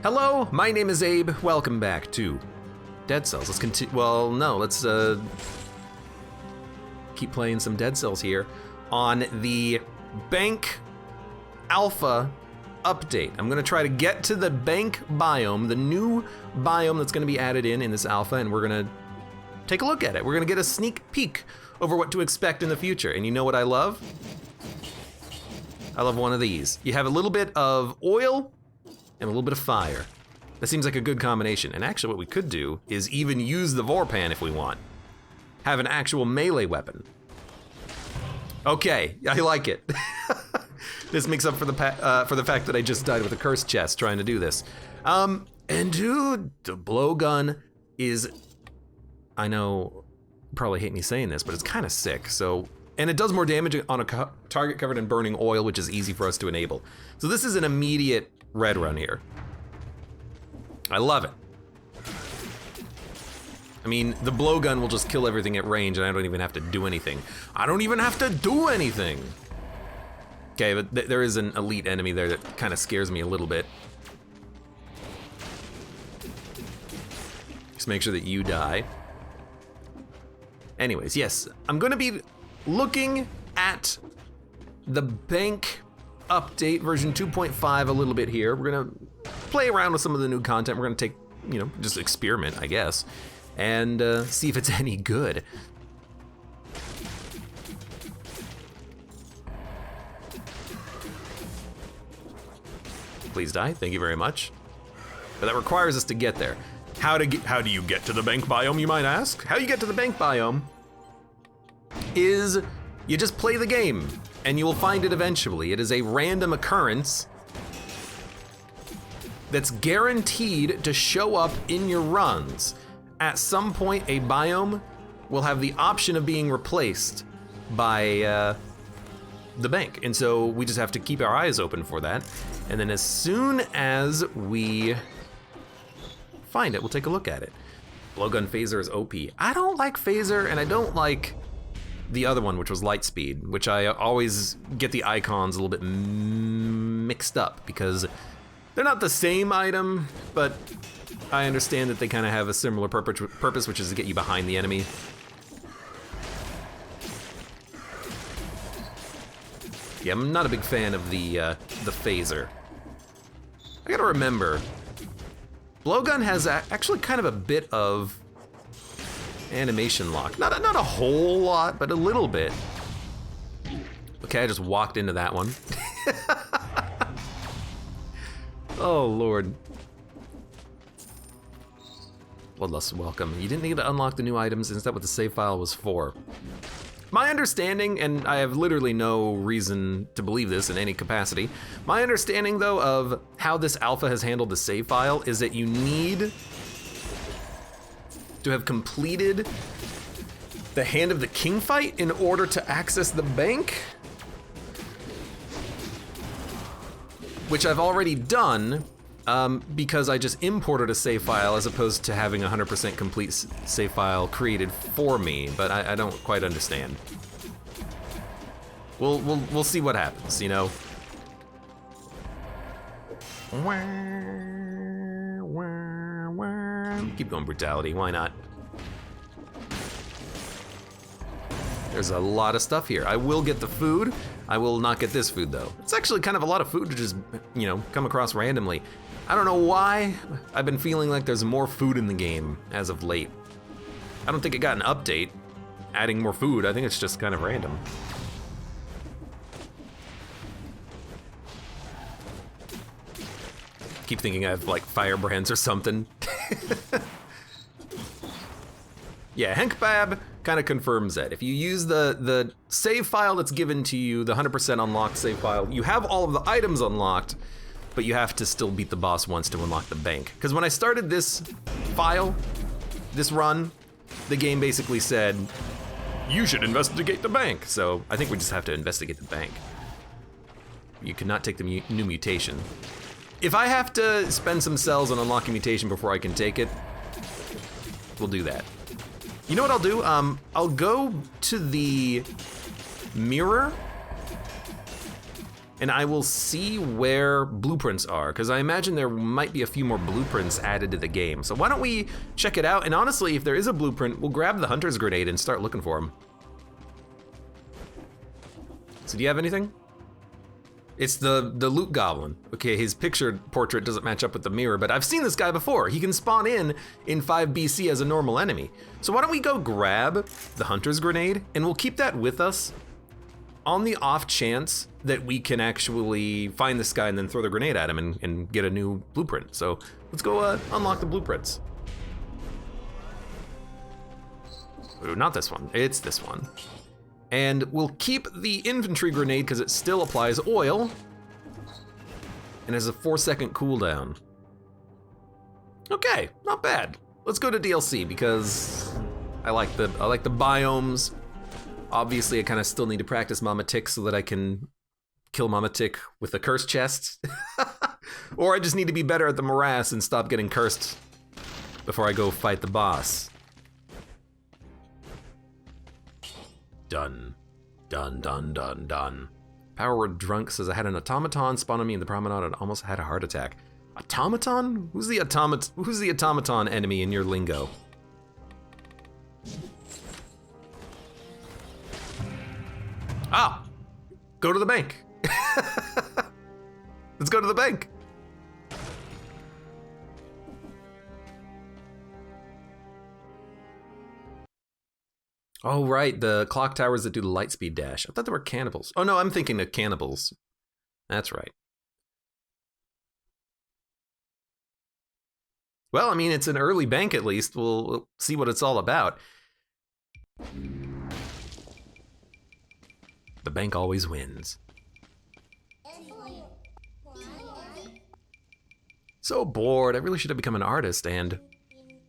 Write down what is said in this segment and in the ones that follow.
Hello, my name is Abe. Welcome back to Dead Cells. Let's continue. Well, no, let's keep playing some Dead Cells here on the Bank Alpha update. I'm gonna try to get to the Bank biome, the new biome that's gonna be added in this alpha, and we're gonna take a look at it. We're gonna get a sneak peek over what to expect in the future. And you know what I love? I love one of these. You have a little bit of oil and a little bit of fire. That seems like a good combination. And actually what we could do is even use the Vorpan if we want. Have an actual melee weapon. Okay, I like it. This makes up for the fact that I just died with a cursed chest trying to do this. And dude, the blowgun is, I know, you probably hate me saying this, but it's kind of sick. So, and it does more damage on a target covered in burning oil, which is easy for us to enable. So this is an immediate red run here. I love it. I mean, the blowgun will just kill everything at range and I don't even have to do anything. I don't even have to do anything. Okay, but there is an elite enemy there that kind of scares me a little bit. Just make sure that you die. Anyways, yes, I'm gonna be looking at the Bank update version 2.5 a little bit here. We're gonna play around with some of the new content. We're gonna take, you know, just experiment, I guess, and see if it's any good. Please die, thank you very much. But that requires us to get there. How do you get to the Bank biome, you might ask? How you get to the Bank biome is you just play the game and you will find it eventually. It is a random occurrence that's guaranteed to show up in your runs. At some point, a biome will have the option of being replaced by the bank. And so we just have to keep our eyes open for that. And then as soon as we find it, we'll take a look at it. Blowgun phaser is OP. I don't like phaser, and I don't like the other one, which was light speed, which I always get the icons a little bit mixed up because they're not the same item, but I understand that they kind of have a similar purpose, which is to get you behind the enemy. Yeah, I'm not a big fan of the phaser. I gotta remember, blowgun has actually kind of a bit of animation lock. Not a whole lot, but a little bit. Okay, I just walked into that one. Oh, Lord. Bloodlust, welcome. You didn't need to unlock the new items, isn't that what the save file was for? My understanding, and I have literally no reason to believe this in any capacity, my understanding though of how this alpha has handled the save file is that you need to have completed the Hand of the King fight in order to access the bank, which I've already done because I just imported a save file as opposed to having a 100% complete save file created for me, but I don't quite understand. We'll see what happens, you know. Keep going, brutality, why not? There's a lot of stuff here. I will get the food. I will not get this food though. It's actually kind of a lot of food to just, you know, come across randomly. I don't know why. I've been feeling like there's more food in the game as of late. I don't think it got an update adding more food. I think it's just kind of random. Keep thinking I have like firebrands or something. Yeah, Henkbab kind of confirms that. If you use the save file that's given to you, the 100% unlocked save file, you have all of the items unlocked, but you have to still beat the boss once to unlock the bank. Because when I started this file, this run, the game basically said, you should investigate the bank. So I think we just have to investigate the bank. You cannot take the new mutation. If I have to spend some cells on unlocking mutation before I can take it, we'll do that. You know what I'll do? I'll go to the mirror and I will see where blueprints are, because I imagine there might be a few more blueprints added to the game. So why don't we check it out? And honestly, if there is a blueprint, we'll grab the hunter's grenade and start looking for him. So do you have anything? It's the loot goblin. Okay, his pictured portrait doesn't match up with the mirror, but I've seen this guy before. He can spawn in 5 BC as a normal enemy. So why don't we go grab the hunter's grenade, and we'll keep that with us on the off chance that we can actually find this guy and then throw the grenade at him and get a new blueprint. So let's go unlock the blueprints. Ooh, not this one, it's this one. And we'll keep the infantry grenade because it still applies oil and has a 4-second cooldown. Okay, not bad. Let's go to DLC because I like the biomes. Obviously, I kind of still need to practice Mama Tick so that I can kill Mama Tick with a curse chest. Or I just need to be better at the morass and stop getting cursed before I go fight the boss. Done. Done, done, done, done. Power Drunk says I had an automaton spawn on me in the promenade and almost had a heart attack. Automaton? Who's the automaton enemy in your lingo? Ah! Go to the bank. Let's go to the bank. Oh, right, the clock towers that do the light speed dash. I thought they were cannibals. Oh no, I'm thinking of cannibals. That's right. Well, I mean, it's an early bank at least. We'll see what it's all about. The bank always wins. So bored, I really should have become an artist and...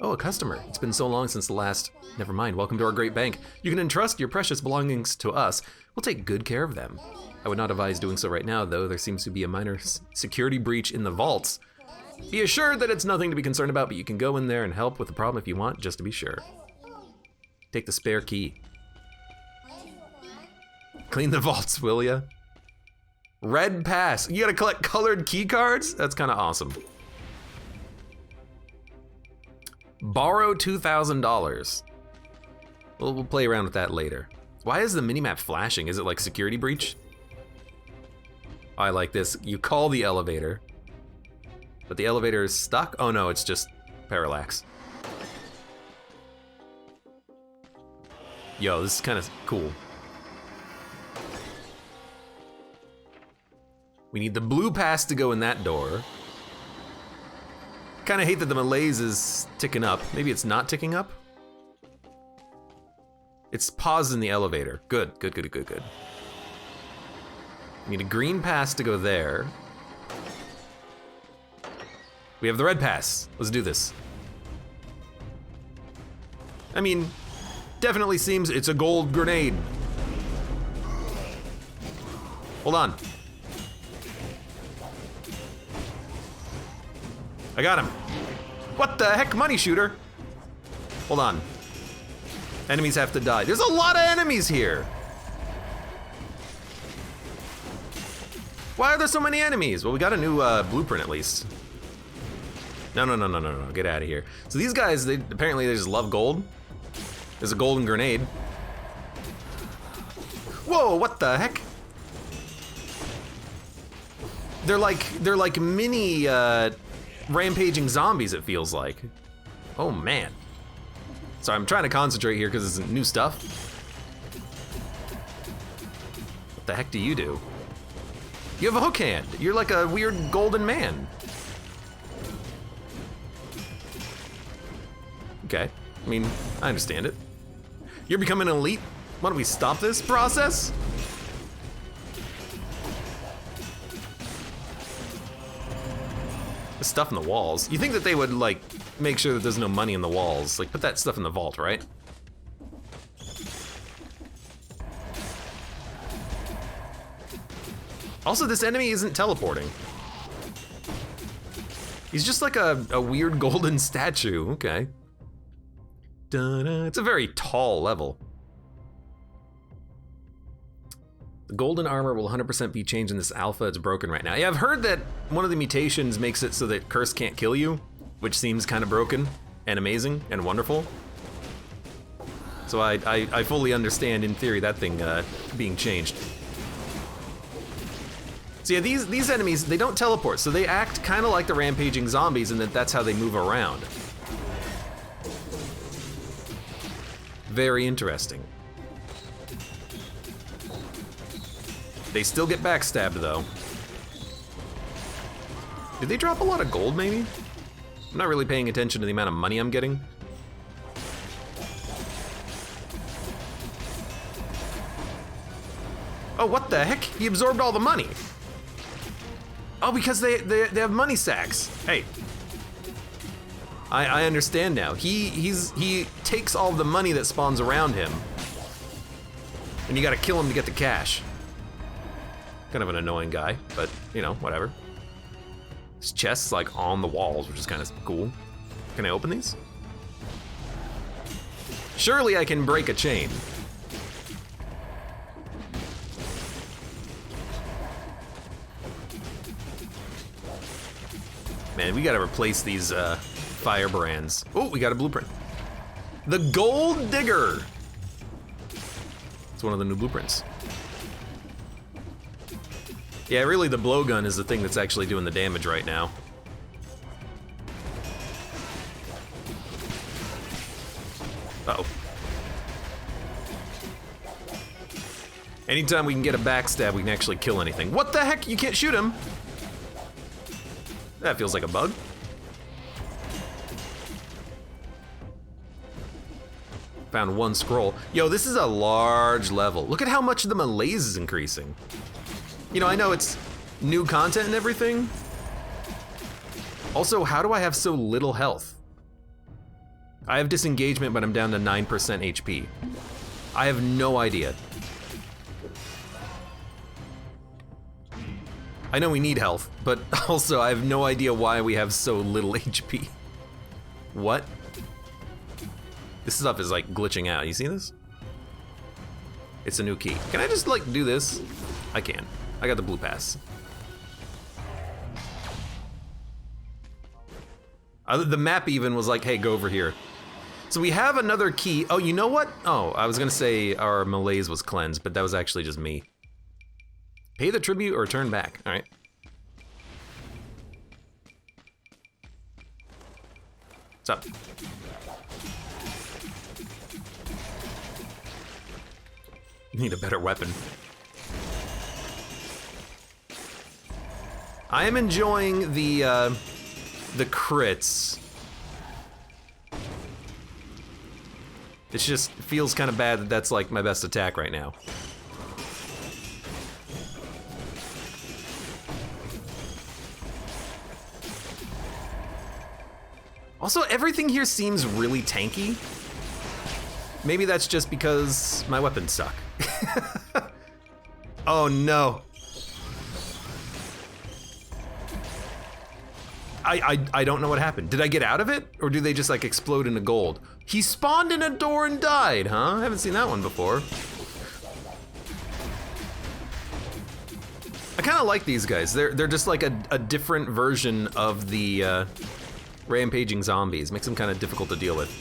Oh, a customer. It's been so long since the last... Never mind, welcome to our great bank. You can entrust your precious belongings to us. We'll take good care of them. I would not advise doing so right now, though. There seems to be a minor security breach in the vaults. Be assured that it's nothing to be concerned about, but you can go in there and help with the problem if you want, just to be sure. Take the spare key. Clean the vaults, will ya? Red pass. You gotta collect colored key cards? That's kind of awesome. Borrow $2,000. We'll play around with that later. Why is the minimap flashing? Is it like security breach? I like this. You call the elevator, but the elevator is stuck? Oh no, it's just parallax. Yo, this is kind of cool. We need the blue pass to go in that door. Kind of hate that the malaise is ticking up. Maybe it's not ticking up? It's paused in the elevator. Good, good, good, good, good. We need a green pass to go there. We have the red pass. Let's do this. I mean, definitely seems it's a gold grenade. Hold on. I got him. What the heck, money shooter? Hold on. Enemies have to die. There's a lot of enemies here. Why are there so many enemies? Well, we got a new blueprint at least. No, no, no, no, no, no, get out of here. So these guys, apparently they just love gold. There's a golden grenade. Whoa, what the heck? They're like mini rampaging zombies, it feels like. Oh man. Sorry, I'm trying to concentrate here because it's new stuff. What the heck do? You have a hook hand. You're like a weird golden man. Okay, I mean, I understand it. You're becoming an elite? Why don't we stop this process? The stuff in the walls. You think that they would like make sure that there's no money in the walls. Like put that stuff in the vault, right? Also, this enemy isn't teleporting. He's just like a weird golden statue, okay. It's a very tall level. The golden armor will 100% be changed in this alpha. It's broken right now. Yeah, I've heard that one of the mutations makes it so that curse can't kill you, which seems kind of broken and amazing and wonderful. So I fully understand, in theory, that thing being changed. So yeah, these enemies, they don't teleport, so they act kind of like the rampaging zombies, and that's how they move around. Very interesting. They still get backstabbed, though. Did they drop a lot of gold, maybe? I'm not really paying attention to the amount of money I'm getting. Oh, what the heck? He absorbed all the money. Oh, because they have money sacks. Hey. I understand now. He takes all the money that spawns around him, and you gotta kill him to get the cash. Kind of an annoying guy, but you know, whatever. His chest's like on the walls, which is kind of cool. Can I open these? Surely I can break a chain. Man, we gotta replace these firebrands. Oh, we got a blueprint. The Gold Digger. It's one of the new blueprints. Yeah, really the blowgun is the thing that's actually doing the damage right now. Uh-oh. Anytime we can get a backstab, we can actually kill anything. What the heck? You can't shoot him. That feels like a bug. Found one scroll. Yo, this is a large level. Look at how much the malaise is increasing. You know, I know it's new content and everything. Also, how do I have so little health? I have disengagement, but I'm down to 9% HP. I have no idea. I know we need health, but also I have no idea why we have so little HP. What? This stuff is like glitching out. You see this? It's a new key. Can I just like do this? I can. I got the blue pass. The map even was like, hey, go over here. So we have another key. Oh, you know what? Oh, I was gonna say our malaise was cleansed, but that was actually just me. Pay the tribute or turn back. All right. What's up? Need a better weapon. I am enjoying the crits. It just feels kind of bad that that's like my best attack right now. Also, everything here seems really tanky. Maybe that's just because my weapons suck. Oh no. I don't know what happened. Did I get out of it? Or do they just like explode into gold? He spawned in a door and died, huh? I haven't seen that one before. I kind of like these guys. They're just like a different version of the rampaging zombies. Makes them kind of difficult to deal with.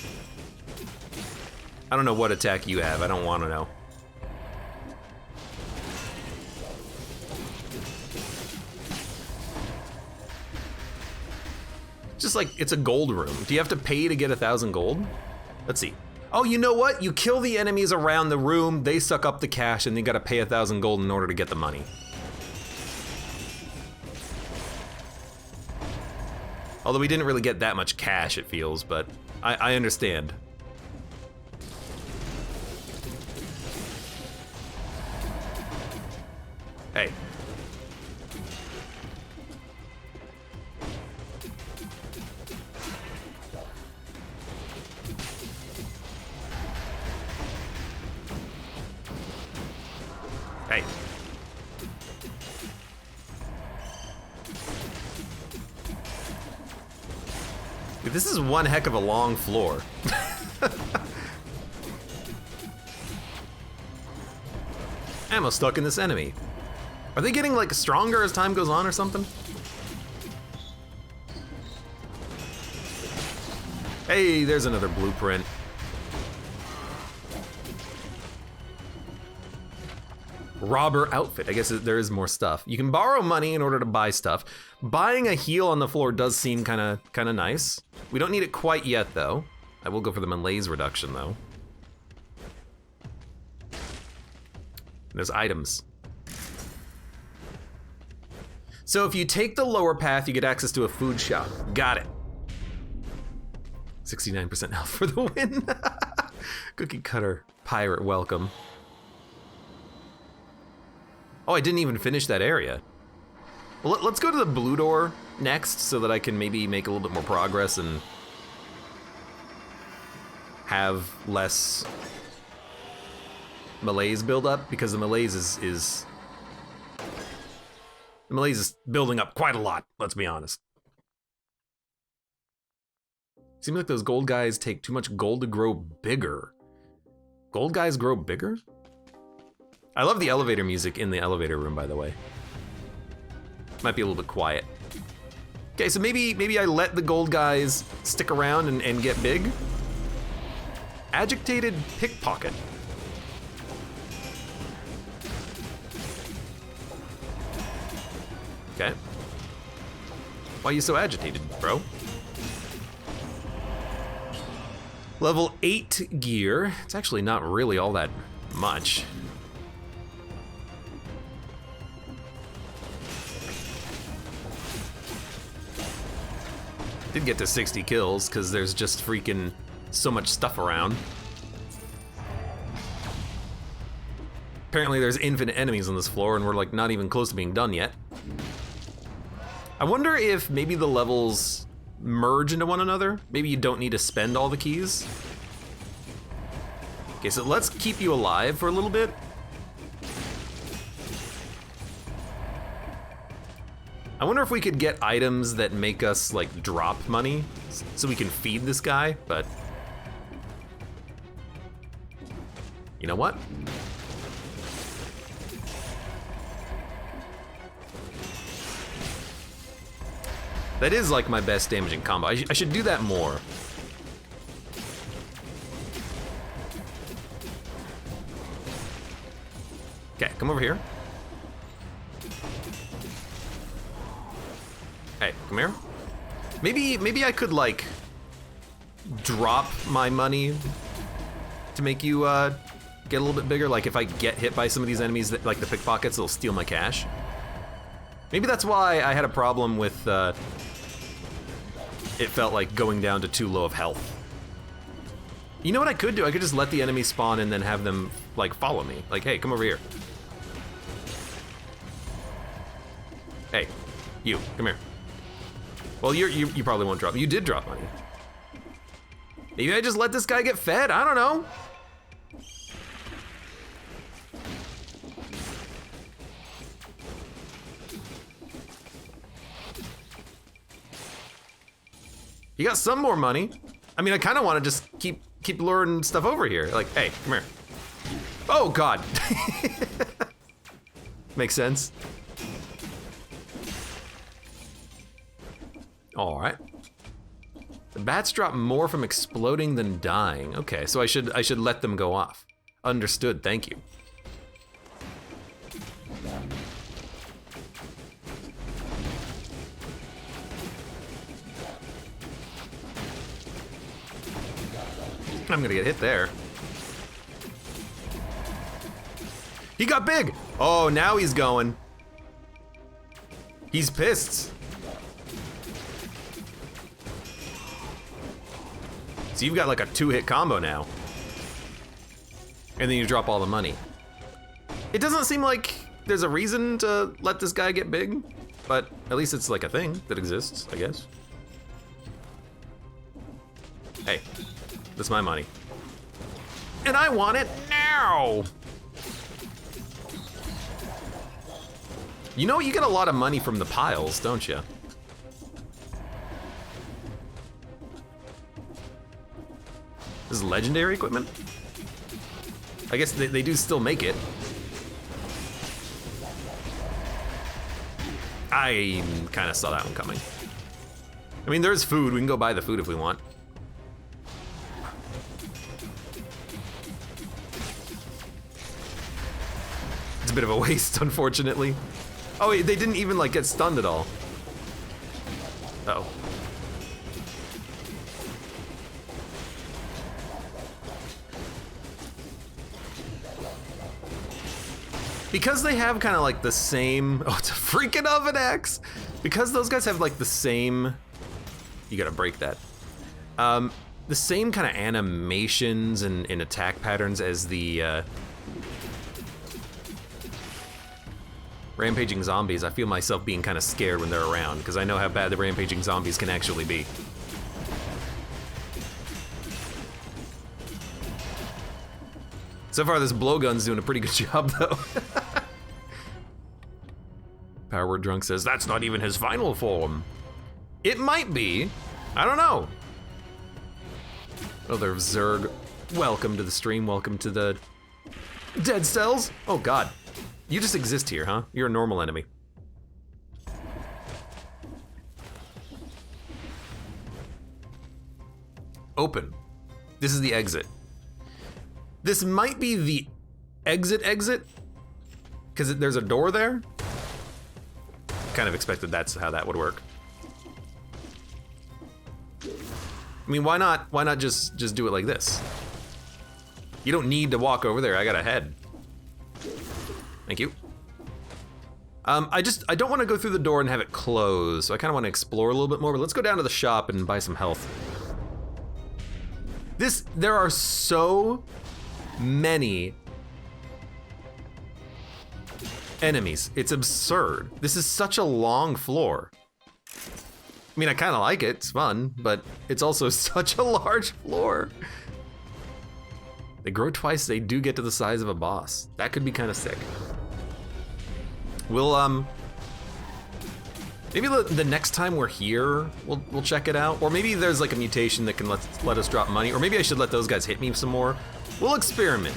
I don't know what attack you have. I don't want to know. Just like, it's a gold room. Do you have to pay to get 1,000 gold? Let's see. Oh, you know what? You kill the enemies around the room, they suck up the cash, and you gotta pay 1,000 gold in order to get the money. Although we didn't really get that much cash, it feels, but I understand. Hey. Hey. Dude, this is one heck of a long floor. Ammo stuck in this enemy. Are they getting like stronger as time goes on or something? Hey, there's another blueprint. Robber outfit. I guess there is more stuff. You can borrow money in order to buy stuff. Buying a heal on the floor does seem kind of nice. We don't need it quite yet though. I will go for the malaise reduction though. There's items. So if you take the lower path, you get access to a food shop. Got it. 69% health for the win. Cookie cutter pirate welcome. Oh, I didn't even finish that area. Well, let's go to the blue door next so that I can maybe make a little bit more progress and have less malaise build up, because the malaise is building up quite a lot, let's be honest. Seems like those gold guys take too much gold to grow bigger. Gold guys grow bigger? I love the elevator music in the elevator room, by the way. Might be a little bit quiet. Okay, so maybe I let the gold guys stick around and get big. Agitated pickpocket. Okay. Why are you so agitated, bro? Level 8 gear. It's actually not really all that much. Did get to 60 kills because there's just freaking so much stuff around. Apparently there's infinite enemies on this floor and we're like not even close to being done yet. I wonder if maybe the levels merge into one another. Maybe you don't need to spend all the keys. Okay, so let's keep you alive for a little bit. I wonder if we could get items that make us like drop money so we can feed this guy, but you know what? That is like my best damaging combo. I should do that more. Okay, come over here. Hey, come here. Maybe I could like drop my money to make you get a little bit bigger. Like if I get hit by some of these enemies, that, like the pickpockets, they'll steal my cash. Maybe that's why I had a problem with it felt like going down to too low of health. You know what I could do? I could just let the enemy spawn and then have them like follow me. Like, hey, come over here. Hey, you, come here. Well, you probably won't drop. You did drop money. Maybe I just let this guy get fed? I don't know. You got some more money. I mean, I kind of want to just keep luring stuff over here. Like, hey, come here. Oh God. Makes sense. All right. The bats drop more from exploding than dying. Okay, so I should let them go off. Understood. Thank you. I'm gonna get hit there. He got big! Oh, now he's going. He's pissed. So you've got like a 2-hit combo now. And then you drop all the money. It doesn't seem like there's a reason to let this guy get big, but at least it's like a thing that exists, I guess. Hey. That's my money. And I want it now! You know, you get a lot of money from the piles, don't you? This is legendary equipment? I guess they do still make it. I kind of saw that one coming. I mean, there's food. We can go buy the food if we want. It's a bit of a waste, unfortunately. Oh, wait, they didn't even like get stunned at all. Uh-oh. Because they have kind of like the same, oh, it's a freaking oven axe. Because those guys have like the same, you gotta break that. The same kind of animations and attack patterns as the rampaging zombies. I feel myself being kind of scared when they're around because I know how bad the rampaging zombies can actually be. So far, this blowgun's doing a pretty good job, though. Power Word Drunk says, that's not even his final form. It might be. I don't know. Oh, there's Zerg. Welcome to the stream. Welcome to the Dead Cells. Oh, God. You just exist here, huh? You're a normal enemy. Open. This is the exit. This might be the exit, because there's a door there. Kind of expected that's how that would work. I mean, why not just do it like this? You don't need to walk over there. I got a head. Thank you. I don't want to go through the door and have it close, so I kind of want to explore a little bit more, but let's go down to the shop and buy some health. There are so many enemies. It's absurd. This is such a long floor. I mean, I kind of like it. It's fun, but it's also such a large floor. They grow twice. They do get to the size of a boss. That could be kind of sick. We'll maybe the next time we're here, we'll check it out. Or maybe there's like a mutation that can let us drop money. Or maybe I should let those guys hit me some more. We'll experiment.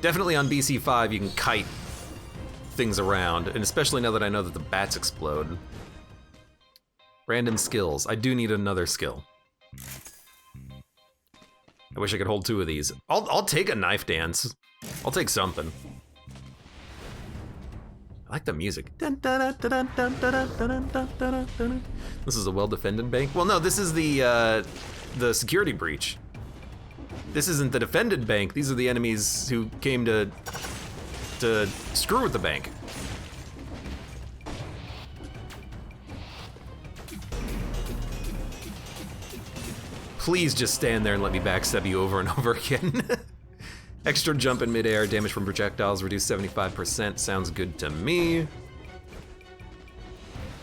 Definitely on BC5, you can kite things around, and especially now that I know that the bats explode. Random skills. I do need another skill. I wish I could hold two of these. I'll take a knife dance. I'll take something. I like the music. This is a well-defended bank. Well, no, this is the security breach. This isn't the defended bank. These are the enemies who came to screw with the bank. Please just stand there and let me backstab you over and over again. Extra jump in midair, damage from projectiles reduced 75%. Sounds good to me.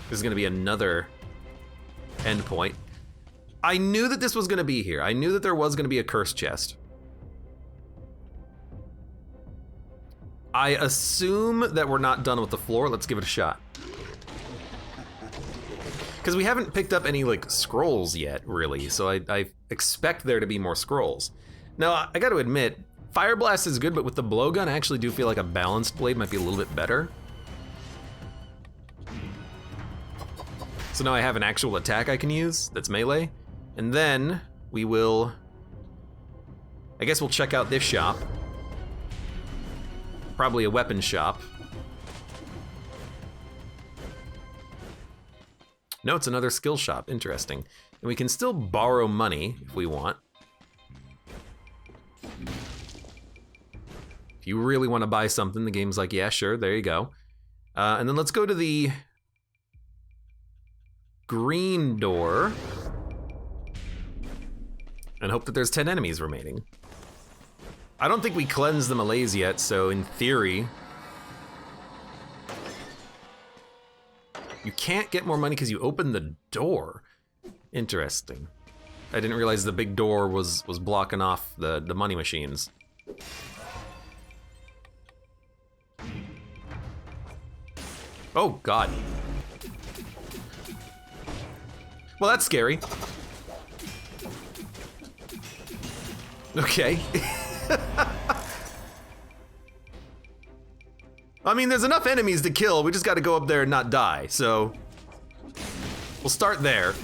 There's gonna be another endpoint. I knew that this was gonna be here. I knew that there was gonna be a curse chest. I assume that we're not done with the floor. Let's give it a shot. Because we haven't picked up any like scrolls yet, really. So I expect there to be more scrolls. Now, I gotta admit, Fire Blast is good, but with the blowgun, I actually do feel like a balanced blade might be a little bit better. So now I have an actual attack I can use that's melee. And then we will, I guess we'll check out this shop. Probably a weapon shop. No, it's another skill shop, interesting. And we can still borrow money if we want. If you really want to buy something, the game's like, yeah, sure, there you go. And then let's go to the green door and hope that there's 10 enemies remaining. I don't think we cleansed the malaise yet, so in theory, you can't get more money because you opened the door. Interesting. I didn't realize the big door was blocking off the money machines. Oh, God. Well, that's scary. Okay. I mean, there's enough enemies to kill. We just got to go up there and not die. So we'll start there.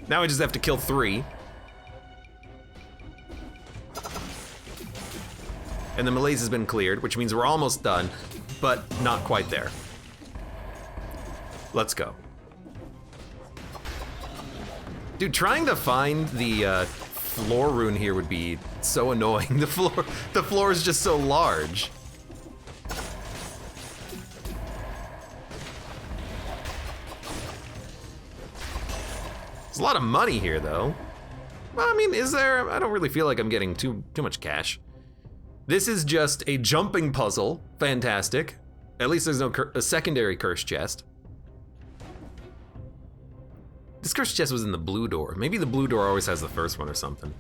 Now we just have to kill 3. And the malaise has been cleared, which means we're almost done, but not quite there. Let's go. Dude, trying to find the floor rune here would be so annoying. The floor is just so large. There's a lot of money here, though. Well, I mean, is there? I don't really feel like I'm getting too much cash. This is just a jumping puzzle. Fantastic. At least there's no a secondary curse chest. This curse chest was in the blue door. Maybe the blue door always has the first one or something.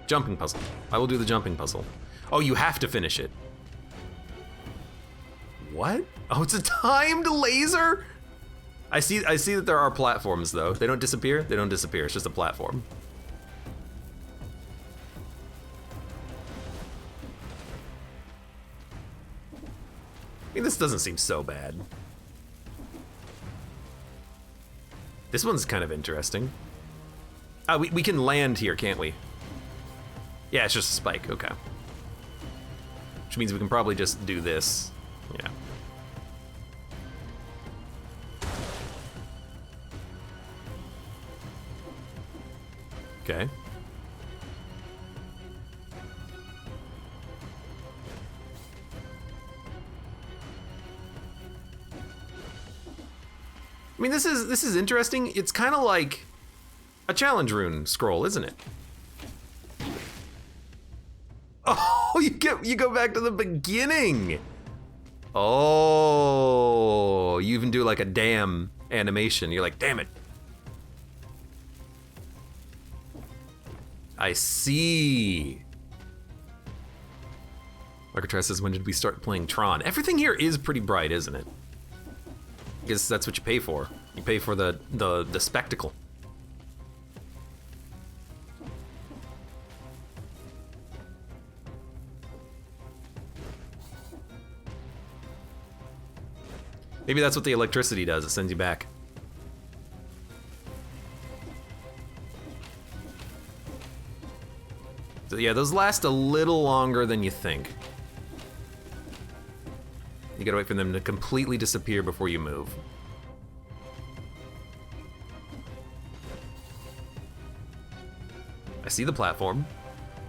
Jumping puzzle. I will do the jumping puzzle. Oh, you have to finish it. What? Oh, it's a timed laser? I see that there are platforms though. They don't disappear? They don't disappear, it's just a platform. I mean, this doesn't seem so bad. This one's kind of interesting. Oh, we can land here, can't we? Yeah, it's just a spike, okay. Which means we can probably just do this, yeah. Okay. I mean, this is interesting. It's kind of like a challenge rune scroll, isn't it? Oh, you go back to the beginning. Oh, you even do like a damn animation. You're like, damn it. I see. Marcatraz says, when did we start playing Tron? Everything here is pretty bright, isn't it? I guess that's what you pay for. You pay for the spectacle. Maybe that's what the electricity does, it sends you back. So yeah, those last a little longer than you think. You gotta wait for them to completely disappear before you move. I see the platform.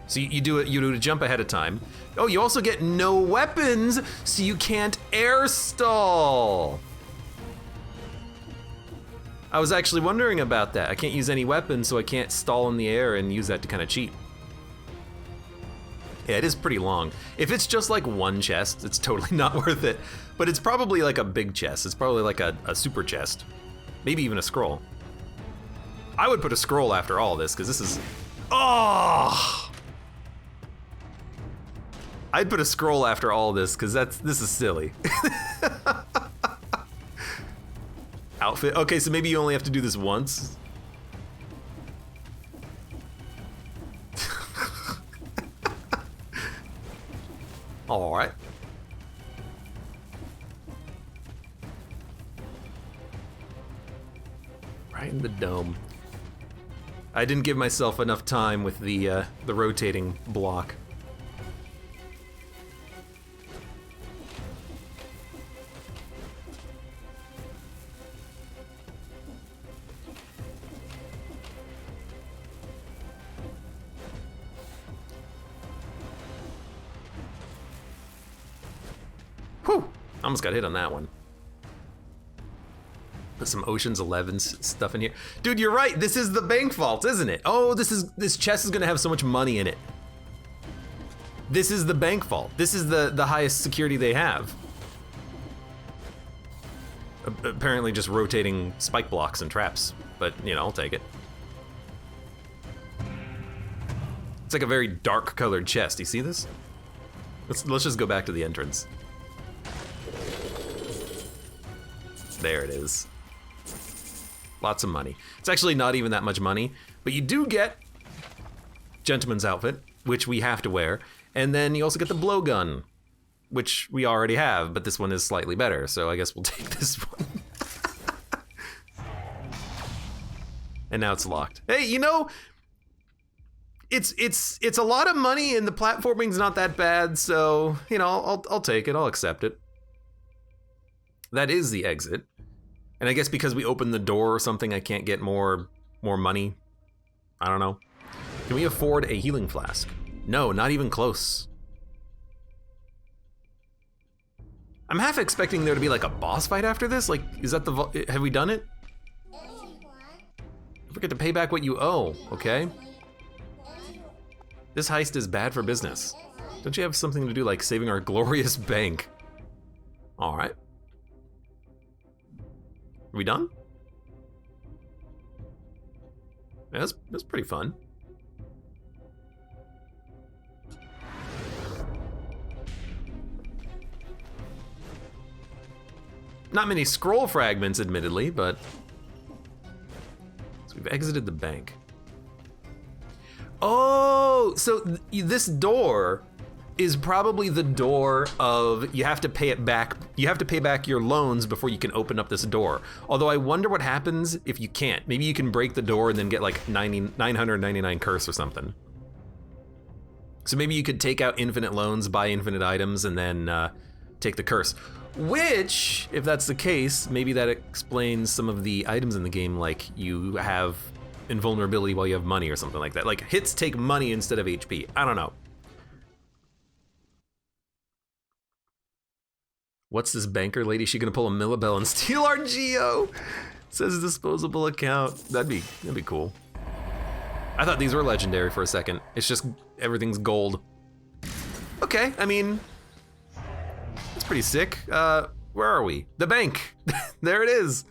So you do a jump ahead of time. Oh, you also get no weapons, so you can't air stall. I was actually wondering about that. I can't use any weapons, so I can't stall in the air and use that to kind of cheat. Yeah, it is pretty long. If it's just like one chest, it's totally not worth it. But it's probably like a big chest. It's probably like a super chest. Maybe even a scroll. I would put a scroll after all this, because this is... Oh! I'd put a scroll after all this, because this is silly. Outfit. Okay, so maybe you only have to do this once. All right. Right in the dome. I didn't give myself enough time with the rotating block. Whew! Almost got hit on that one. Put some Ocean's 11 stuff in here. Dude, you're right. This is the bank vault, isn't it? Oh, this chest is gonna have so much money in it. This is the bank vault. This is the highest security they have. Apparently just rotating spike blocks and traps, but you know, I'll take it. It's like a very dark colored chest. You see this? Let's just go back to the entrance. There it is. Lots of money. It's actually not even that much money, but you do get gentleman's outfit, which we have to wear. And then you also get the blowgun, which we already have, but this one is slightly better, so I guess we'll take this one. And now it's locked. Hey, you know, it's a lot of money and the platforming's not that bad, so, you know, I'll take it, I'll accept it. That is the exit. And I guess because we opened the door or something, I can't get more money. I don't know. Can we afford a healing flask? No, not even close. I'm half expecting there to be like a boss fight after this. Like, is that have we done it? Forget to pay back what you owe, okay? This heist is bad for business. Don't you have something to do like saving our glorious bank? All right. Are we done? Yeah, that's pretty fun. Not many scroll fragments, admittedly, but... So we've exited the bank. Oh, so this door is probably the door of you have to pay it back. You have to pay back your loans before you can open up this door. Although I wonder what happens if you can't. Maybe you can break the door and then get like 999 curse or something. So maybe you could take out infinite loans, buy infinite items, and then take the curse. Which, if that's the case, maybe that explains some of the items in the game, like you have invulnerability while you have money or something like that. Like hits take money instead of HP. I don't know. What's this banker lady? She gonna pull a Millibell and steal our Geo? Says disposable account. That'd be cool. I thought these were legendary for a second. It's just everything's gold. Okay, I mean, that's pretty sick. Where are we? The bank. There it is.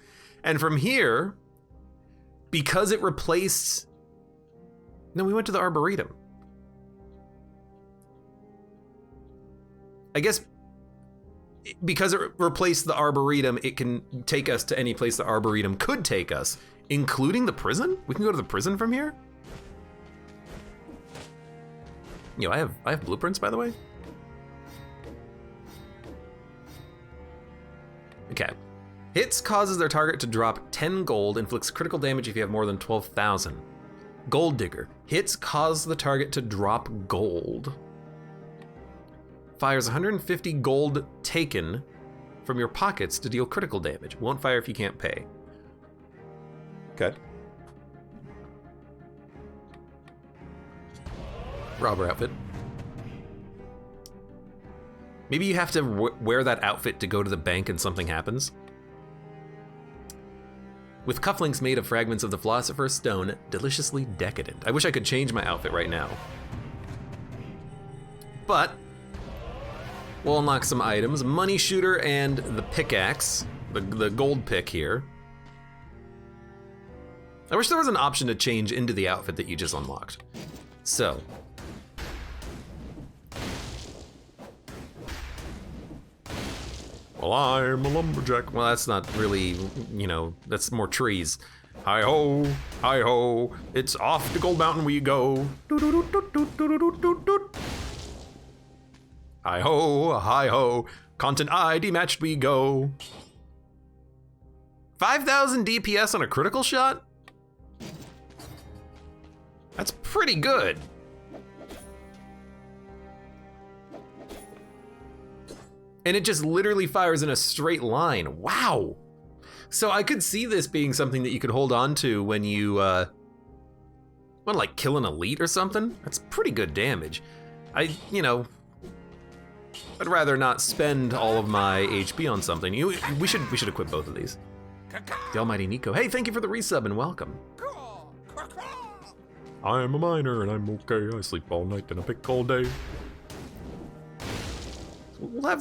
And from here, because it replaced... No, we went to the Arboretum. I guess because it replaced the Arboretum, it can take us to any place the Arboretum could take us, including the prison? We can go to the prison from here? Yo, I have blueprints, by the way. Okay. Hits causes their target to drop 10 gold, inflicts critical damage if you have more than 12,000. Gold Digger. Hits cause the target to drop gold. Fires 150 gold taken from your pockets to deal critical damage. Won't fire if you can't pay. Okay. Robber outfit. Maybe you have to wear that outfit to go to the bank and something happens. With cufflinks made of fragments of the Philosopher's Stone, deliciously decadent. I wish I could change my outfit right now. But we'll unlock some items. Money Shooter and the pickaxe, the gold pick here. I wish there was an option to change into the outfit that you just unlocked. So. Well, I'm a lumberjack. Well, that's not really, you know, that's more trees. Hi-ho, hi-ho, it's off to Gold Mountain we go. Hi-ho, hi-ho, content ID matched we go. 5,000 DPS on a critical shot? That's pretty good. And it just literally fires in a straight line. Wow. So I could see this being something that you could hold on to when you want to like kill an elite or something. That's pretty good damage. I'd rather not spend all of my HP on something. We should equip both of these. The Almighty Nico. Hey, thank you for the resub and welcome. I am a miner and I'm okay. I sleep all night and I pick all day. We'll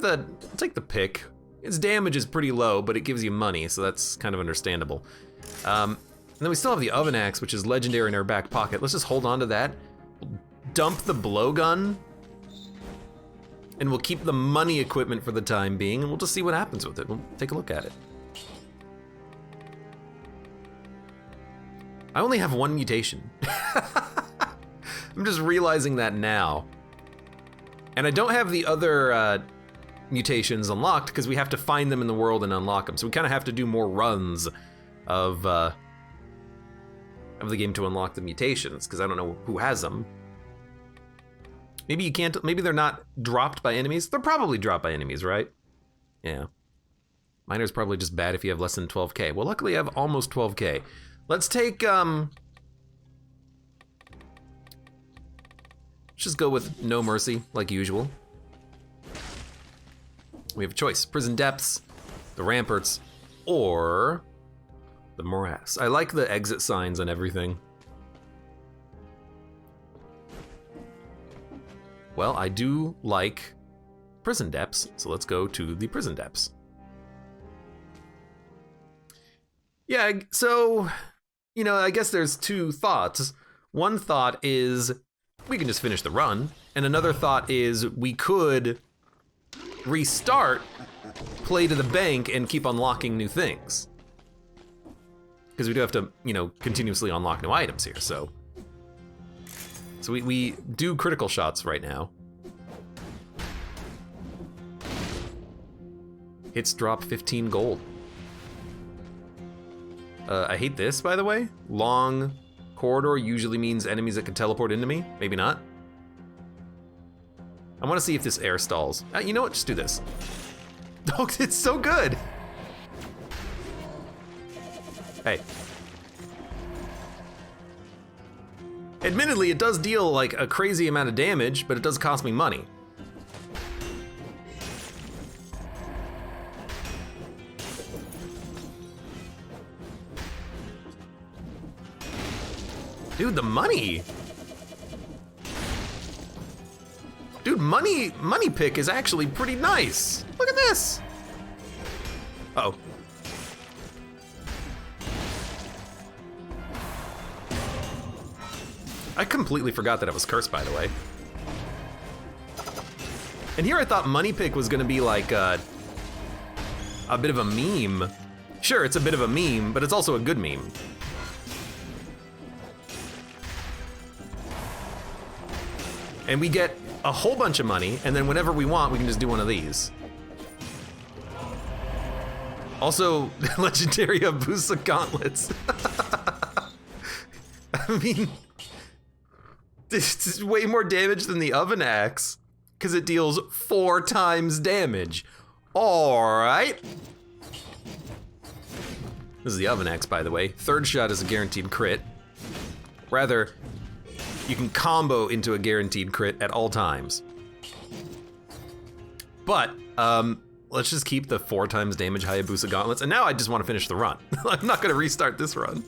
take the pick. Its damage is pretty low, but it gives you money, so that's kind of understandable. And then we still have the oven axe, which is legendary in our back pocket. Let's just hold on to that. We'll dump the blowgun, and we'll keep the money equipment for the time being, and we'll just see what happens with it. We'll take a look at it. I only have one mutation. I'm just realizing that now. And I don't have the other mutations unlocked because we have to find them in the world and unlock them. So we kind of have to do more runs of the game to unlock the mutations because I don't know who has them. Maybe you can't, maybe they're not dropped by enemies. They're probably dropped by enemies, right? Yeah. Miner's probably just bad if you have less than 12k. Well, luckily I have almost 12k. Let's take, let's just go with no mercy, like usual. We have a choice, prison depths, the ramparts, or the morass. I like the exit signs and everything. Well, I do like prison depths, so let's go to the prison depths. Yeah, so, you know, I guess there's two thoughts. One thought is we can just finish the run, and another thought is we could restart, play to the bank, and keep unlocking new things. Because we do have to, you know, continuously unlock new items here, so. So we do critical shots right now. Hits drop 15 gold. I hate this, by the way. Long corridor usually means enemies that can teleport into me. Maybe not. I want to see if this air stalls. You know what? Just do this. Oh, it's so good. Hey. Admittedly, it does deal like a crazy amount of damage, but it does cost me money. Dude, the money. Dude, money pick is actually pretty nice. Look at this. Uh-oh. I completely forgot that it was cursed, by the way. And here I thought money pick was gonna be like a bit of a meme. Sure, it's a bit of a meme, but it's also a good meme. And we get a whole bunch of money, and then whenever we want, we can just do one of these. Also, legendary Abusa gauntlets. I mean, this is way more damage than the oven axe, because it deals 4 times damage. All right. This is the oven axe, by the way. Third shot is a guaranteed crit. Rather, you can combo into a guaranteed crit at all times. But, let's just keep the 4 times damage Hayabusa gauntlets, and now I just want to finish the run. I'm not gonna restart this run.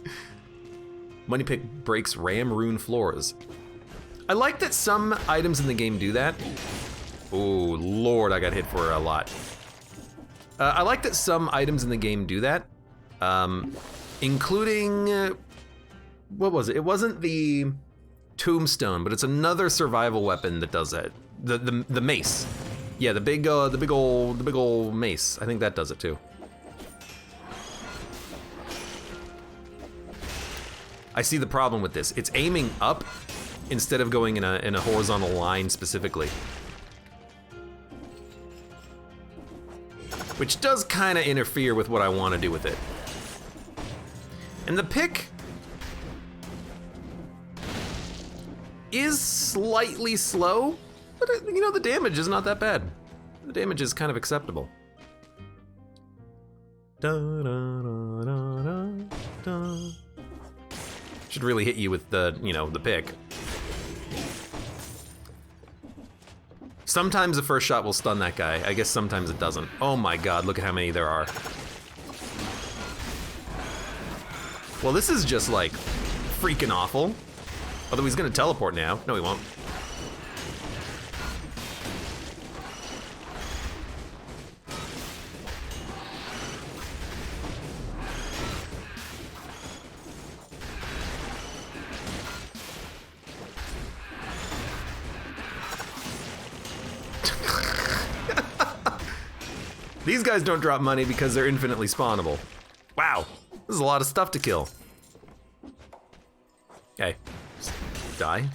Money pick breaks ram rune floors. I like that some items in the game do that. Oh, Lord, I got hit for a lot. I like that some items in the game do that, including, what was it? It wasn't the tombstone, but it's another survival weapon that does that. The mace. Yeah, the big old mace. I think that does it too. I see the problem with this. It's aiming up instead of going in a horizontal line specifically. Which does kind of interfere with what I want to do with it. And the pick is slightly slow, but you know, the damage is not that bad. The damage is kind of acceptable. Da, da, da, da, da, da. Should really hit you with the, you know, the pick. Sometimes the first shot will stun that guy. I guess sometimes it doesn't. Oh my God, look at how many there are. Well, this is just like freaking awful. Although he's gonna teleport now. No, he won't. These guys don't drop money because they're infinitely spawnable. Wow, this is a lot of stuff to kill. Okay, just die.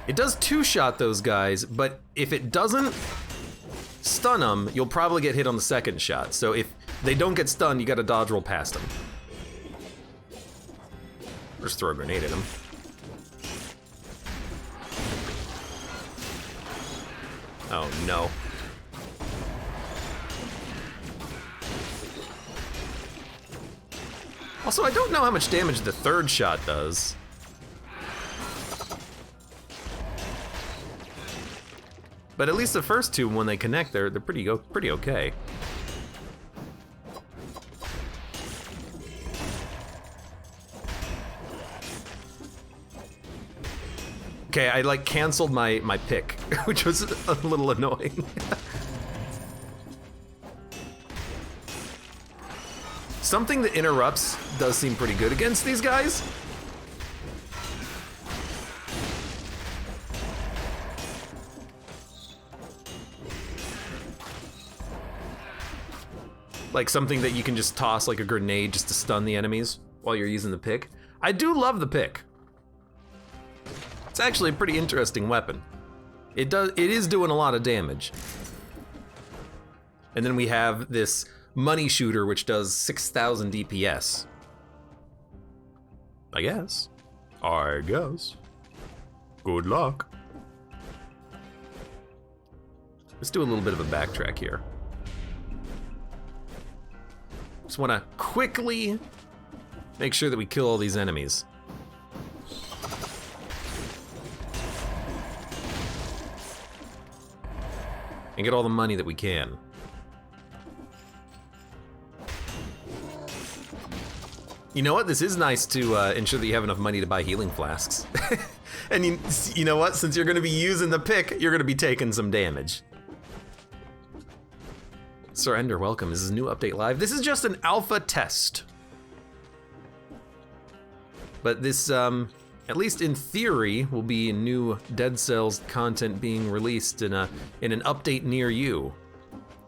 It does two-shot those guys, but if it doesn't stun them, you'll probably get hit on the second shot. So if they don't get stunned, you gotta dodge roll past them. Or just throw a grenade at them. Oh no. Also, I don't know how much damage the third shot does. But at least the first two, when they connect, they're pretty okay. Okay, I like canceled my pick, which was a little annoying. Something that interrupts does seem pretty good against these guys. Like something that you can just toss like a grenade just to stun the enemies while you're using the pick. I do love the pick. It's actually a pretty interesting weapon. It is doing a lot of damage. And then we have this money shooter which does 6,000 DPS. I guess. Good luck. Let's do a little bit of a backtrack here. Just want to quickly make sure that we kill all these enemies. And get all the money that we can. You know what? This is nice to ensure that you have enough money to buy healing flasks. And you know what? Since you're going to be using the pick, you're going to be taking some damage. Surrender, welcome. This is a new update live. This is just an alpha test. But this, at least in theory, will be new Dead Cells content being released in an update near you.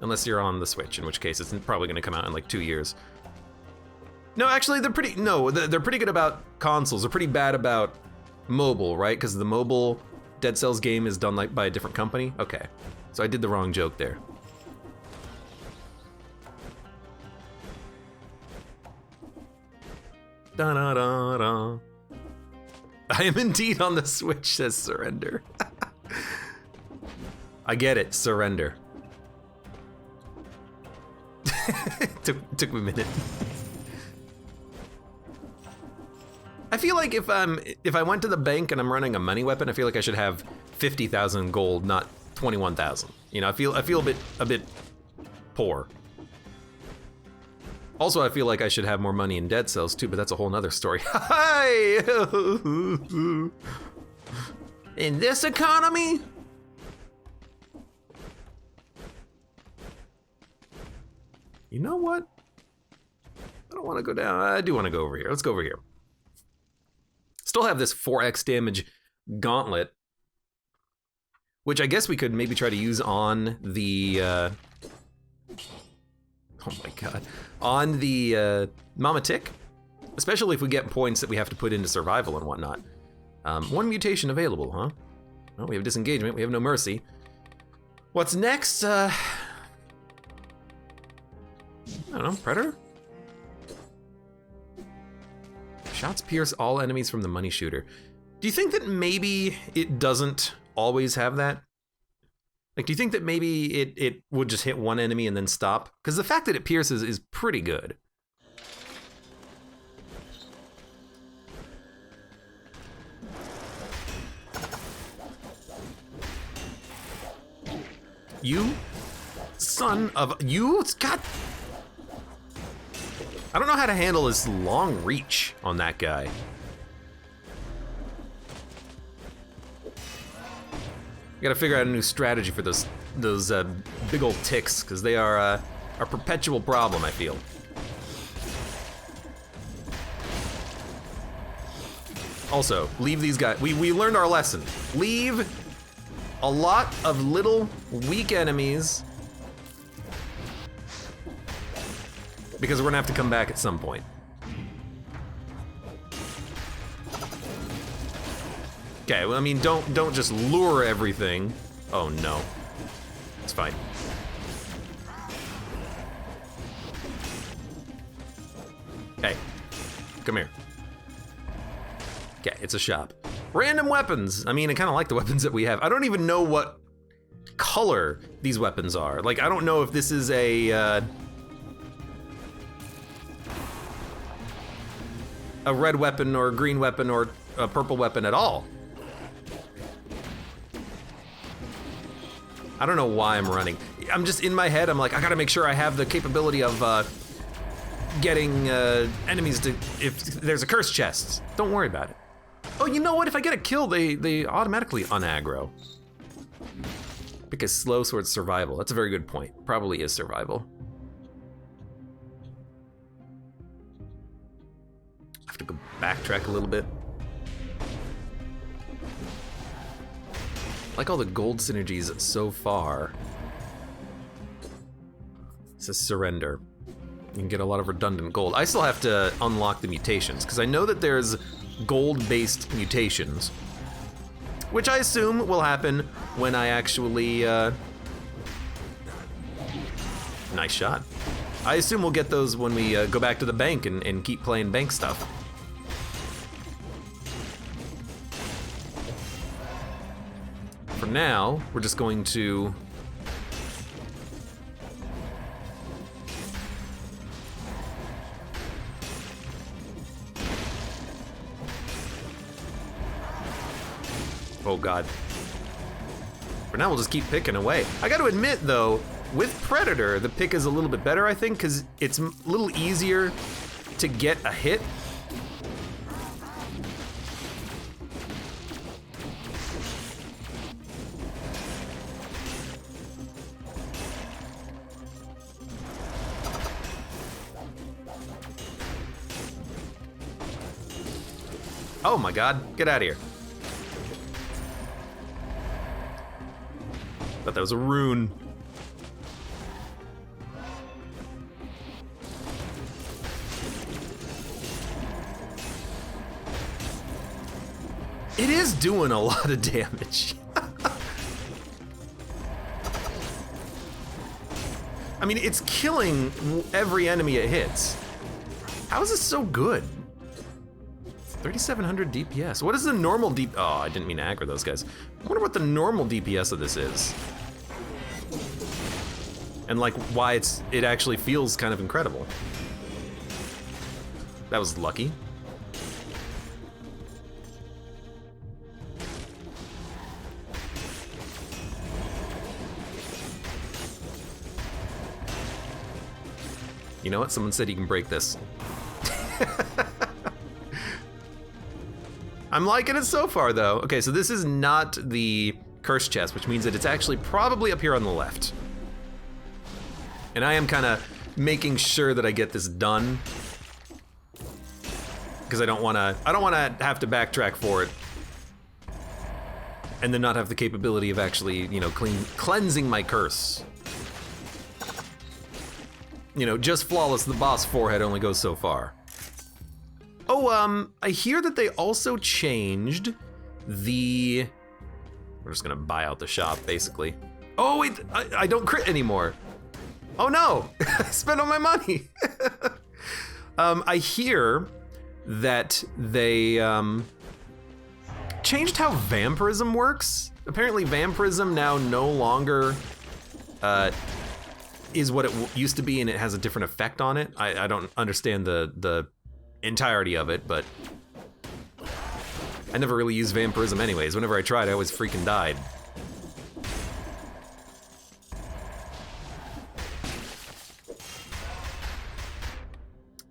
Unless you're on the Switch, in which case it's probably gonna come out in like 2 years. No, actually they're pretty good about consoles. They're pretty bad about mobile, right? Because the mobile Dead Cells game is done like by a different company. Okay, so I did the wrong joke there. Da da da da. I am indeed on the Switch, says Surrender. I get it, Surrender. took me a minute. I feel like if I went to the bank and I'm running a money weapon, I feel like I should have 50,000 gold, not 21,000. You know, I feel a bit poor. Also, I feel like I should have more money in Dead Cells too, but that's a whole nother story. Hi! In this economy? You know what? I don't want to go down. I do want to go over here. Let's go over here. Still have this 4x damage gauntlet, which I guess we could maybe try to use on the... oh my god. On the Mama Tick, especially if we get points that we have to put into survival and whatnot. One mutation available, huh? Well, we have disengagement, we have no mercy. What's next? I don't know, Predator? Shots pierce all enemies from the money shooter. Do you think that maybe it doesn't always have that? Like, do you think that maybe it would just hit one enemy and then stop? Because the fact that it pierces is pretty good. You son of you, God. I don't know how to handle this long reach on that guy. Gotta figure out a new strategy for those big old ticks, because they are a perpetual problem, I feel. Also, leave these guys. We learned our lesson. Leave a lot of little weak enemies, because we're gonna have to come back at some point. Okay, well, I mean, don't just lure everything. Oh no, it's fine. Hey, come here. Okay, it's a shop. Random weapons. I mean, I kind of like the weapons that we have. I don't even know what color these weapons are. Like, I don't know if this is a red weapon or a green weapon or a purple weapon at all. I don't know why I'm running. I'm just in my head, I'm like, I gotta make sure I have the capability of getting enemies to, if there's a curse chest. Don't worry about it. Oh, you know what? If I get a kill, they automatically unaggro. Because slow sword survival. That's a very good point. Probably is survival. I have to go backtrack a little bit. I like all the gold synergies so far. It says surrender. You can get a lot of redundant gold. I still have to unlock the mutations, because I know that there's gold-based mutations, which I assume will happen when I actually, nice shot. I assume we'll get those when we go back to the bank and keep playing bank stuff. For now, we're just going to oh god. For now, we'll just keep picking away. I gotta admit though, with Predator, the pick is a little bit better, I think, because it's a little easier to get a hit. Oh my god, get out of here. Thought that was a rune. It is doing a lot of damage. I mean, it's killing every enemy it hits. How is this so good? 3,700 DPS. What is the normal Oh, I didn't mean to aggro those guys. I wonder what the normal DPS of this is. And like why it actually feels kind of incredible. That was lucky. You know what? Someone said you can break this. I'm liking it so far, though. Okay, so this is not the curse chest, which means that it's actually probably up here on the left. And I am kind of making sure that I get this done, because I don't want to have to backtrack for it, and then not have the capability of actually, you know, cleansing my curse. You know, just flawless. The boss forehead only goes so far. Oh, I hear that they also changed the... We're just gonna buy out the shop, basically. Oh, wait, I don't crit anymore. Oh no, I spent all my money. I hear that they changed how vampirism works. Apparently vampirism now no longer is what it used to be, and it has a different effect on it. I don't understand the entirety of it, but I never really used vampirism anyways. Whenever I tried, I always freaking died.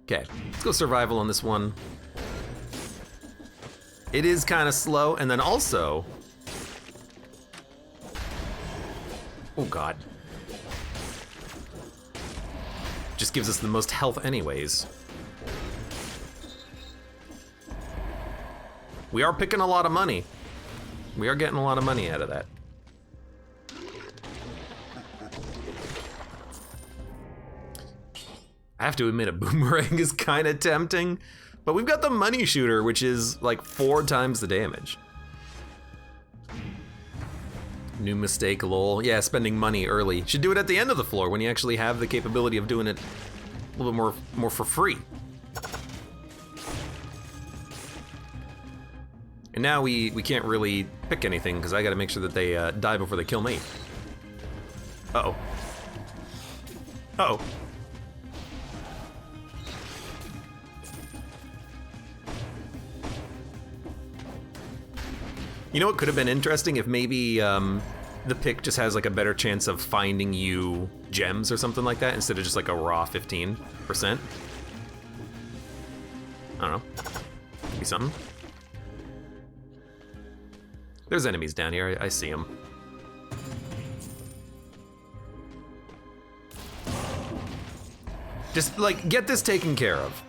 Okay, let's go survival on this one. It is kind of slow, and then also... Oh god. Just gives us the most health anyways. We are picking a lot of money. We are getting a lot of money out of that. I have to admit, a boomerang is kind of tempting, but we've got the money shooter, which is like 4 times the damage. New mistake, lol. Yeah, spending money early. Should do it at the end of the floor when you actually have the capability of doing it a little bit more for free. And now we can't really pick anything because I gotta make sure that they die before they kill me. Uh-oh. Uh-oh. You know what could have been interesting if maybe the pick just has like a better chance of finding you gems or something like that instead of just like a raw 15%. I don't know. Maybe something. There's enemies down here, I see them. Just like, get this taken care of.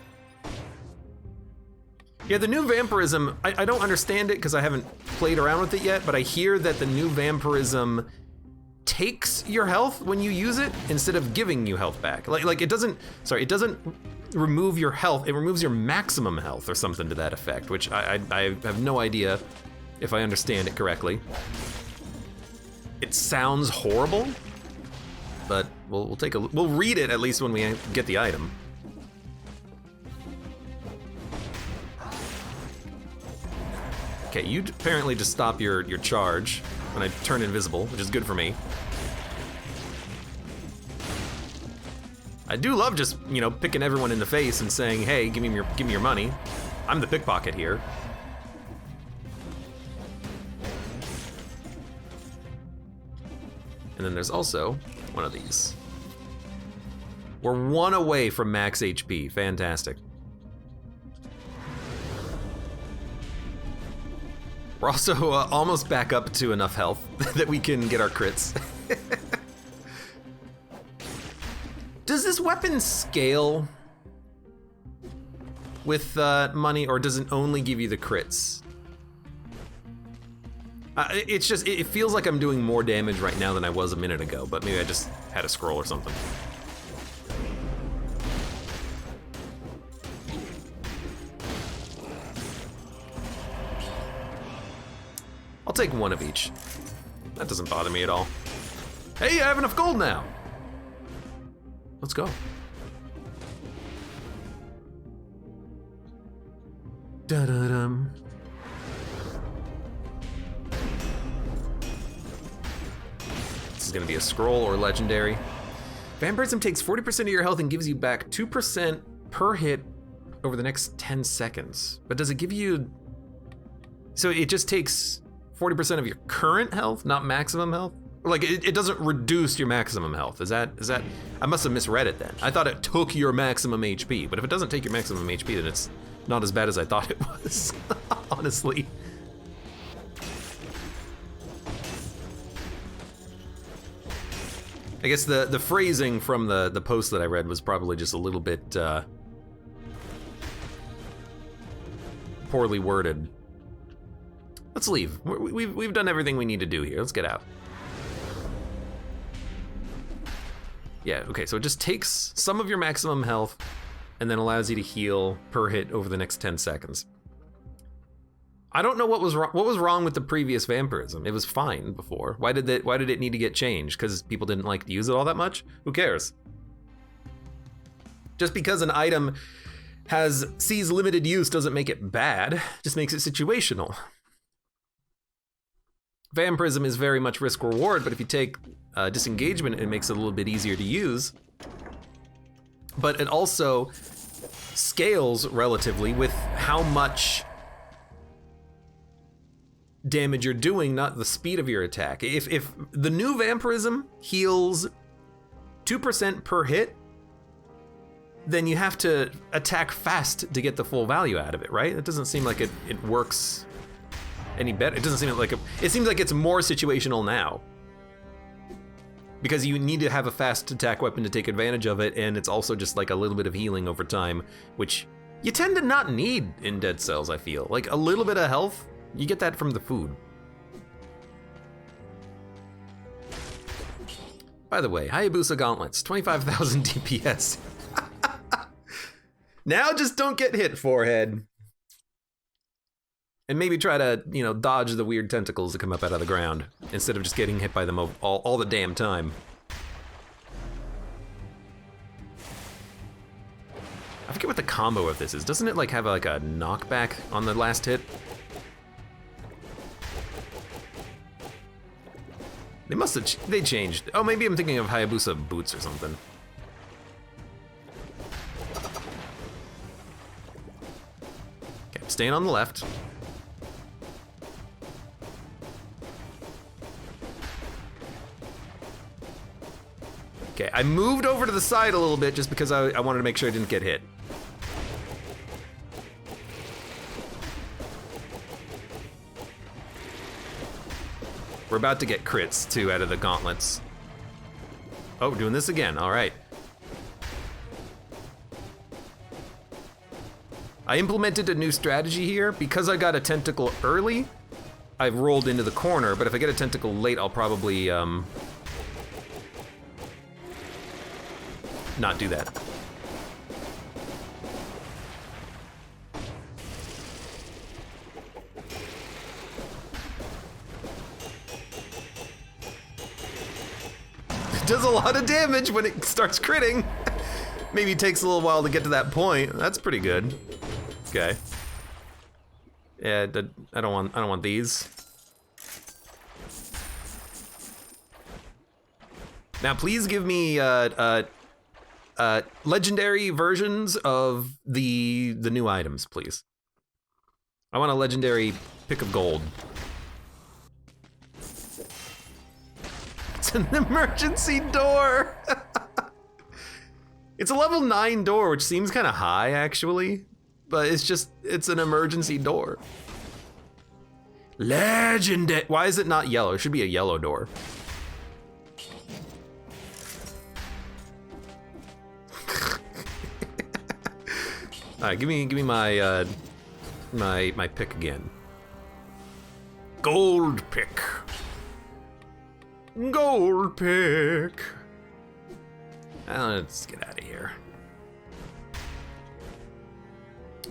Yeah, the new vampirism, I don't understand it because I haven't played around with it yet, but I hear that the new vampirism takes your health when you use it instead of giving you health back. Like it doesn't remove your health, it removes your maximum health or something to that effect, which I have no idea if I understand it correctly. It sounds horrible, but we'll read it at least when we get the item. Okay, you apparently just stop your charge when I turn invisible, which is good for me. I do love just, you know, picking everyone in the face and saying, hey, give me your money. I'm the pickpocket here. And then there's also one of these. We're one away from max HP, fantastic. We're also almost back up to enough health that we can get our crits. Does this weapon scale with money, or does it only give you the crits? It's just, it feels like I'm doing more damage right now than I was a minute ago, but maybe I just had a scroll or something. I'll take one of each. That doesn't bother me at all. Hey, I have enough gold now. Let's go. Da-da-dum. This is gonna be a scroll or legendary. Vampirism takes 40% of your health and gives you back 2% per hit over the next 10 seconds. But does it give you... So it just takes 40% of your current health, not maximum health? Like, it doesn't reduce your maximum health. Is that, I must have misread it then. I thought it took your maximum HP, but if it doesn't take your maximum HP, then it's not as bad as I thought it was, honestly. I guess the phrasing from the post that I read was probably just a little bit poorly worded. Let's leave. We've done everything we need to do here. Let's get out. Yeah, okay, so it just takes some of your maximum health and then allows you to heal per hit over the next 10 seconds. I don't know what was wrong with the previous vampirism. It was fine before. Why did it need to get changed? Because people didn't like to use it all that much? Who cares? Just because an item sees limited use doesn't make it bad, just makes it situational. Vampirism is very much risk reward, but if you take disengagement, it makes it a little bit easier to use. But it also scales relatively with how much damage you're doing, not the speed of your attack. If the new vampirism heals 2% per hit, then you have to attack fast to get the full value out of it, right? It doesn't seem like it works any better. It doesn't seem like it seems like it's more situational now. Because you need to have a fast attack weapon to take advantage of it, and it's also just like a little bit of healing over time, which you tend to not need in Dead Cells, I feel. Like a little bit of health, you get that from the food. By the way, Hayabusa Gauntlets, 25,000 DPS. Now just don't get hit, forehead. And maybe try to, you know, dodge the weird tentacles that come up out of the ground instead of just getting hit by them all the damn time. I forget what the combo of this is. Doesn't it like have like a knockback on the last hit? They must have, they changed. Oh, maybe I'm thinking of Hayabusa boots or something. Okay, I'm staying on the left. Okay, I moved over to the side a little bit just because I wanted to make sure I didn't get hit. We're about to get crits, too, out of the gauntlets. Oh, we're doing this again, all right. I implemented a new strategy here. Because I got a tentacle early, I've rolled into the corner, but if I get a tentacle late, I'll probably, not do that. It does a lot of damage when it starts critting. Maybe it takes a little while to get to that point. That's pretty good. Okay. Yeah, I don't want these. Now, please give me legendary versions of the new items, please. I want a legendary pick of gold. It's an emergency door. It's a level 9 door, which seems kind of high actually, but it's an emergency door. Legendary. Why is it not yellow? It should be a yellow door. All right, give me my my pick again. Gold pick. Gold pick. Let's get out of here.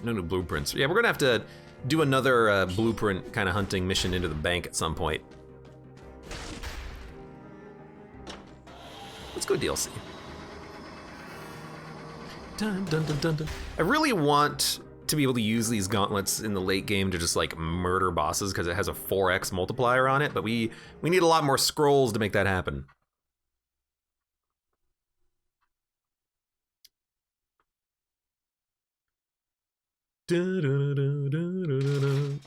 No new blueprints. Yeah, we're gonna have to do another blueprint kind of hunting mission into the bank at some point. Let's go DLC. Dun, dun, dun, dun, dun. I really want to be able to use these gauntlets in the late game to just like murder bosses because it has a 4x multiplier on it, but we need a lot more scrolls to make that happen. Dun, dun, dun, dun, dun, dun.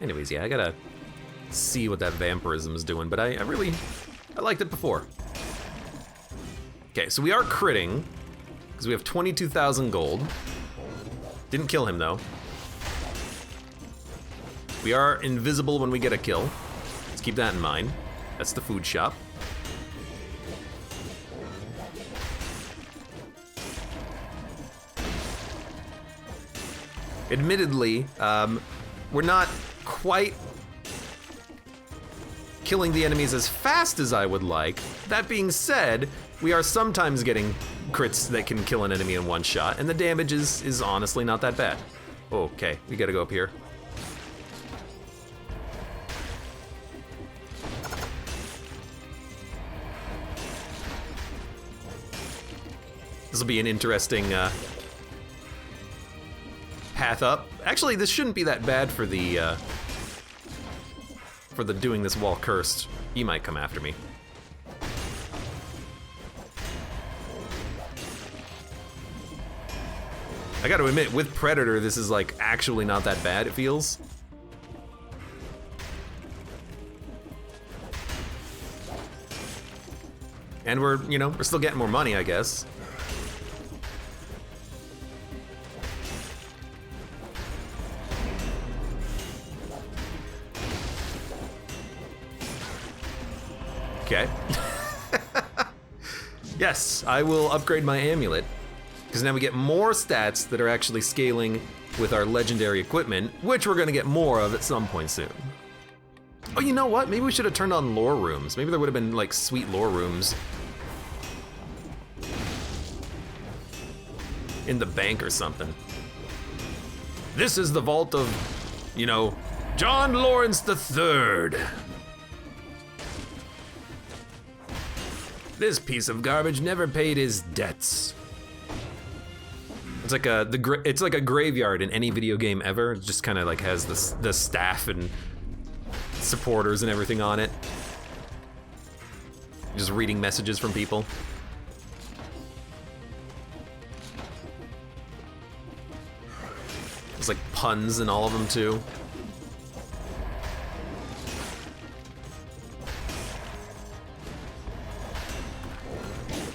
Anyways, yeah, I gotta see what that vampirism is doing, but I liked it before. Okay, so we are critting, because we have 22,000 gold. Didn't kill him, though. We are invisible when we get a kill. Let's keep that in mind. That's the food shop. Admittedly, we're not quite killing the enemies as fast as I would like. That being said, we are sometimes getting crits that can kill an enemy in one shot, and the damage is honestly not that bad. Okay, we gotta go up here. This will be an interesting path up. Actually, this shouldn't be that bad for the doing this wall cursed. He might come after me. I gotta admit, with Predator, this is like actually not that bad, it feels. And we're still getting more money, I guess. Okay. Yes, I will upgrade my amulet, because now we get more stats that are actually scaling with our legendary equipment, which we're gonna get more of at some point soon. Oh, you know what? Maybe we should have turned on lore rooms. Maybe there would have been like sweet lore rooms in the bank or something. This is the vault of, you know, John Lawrence III. This piece of garbage never paid his debts. It's like a graveyard in any video game ever. It just kind of like has the staff and supporters and everything on it. Just reading messages from people. There's like puns in all of them too.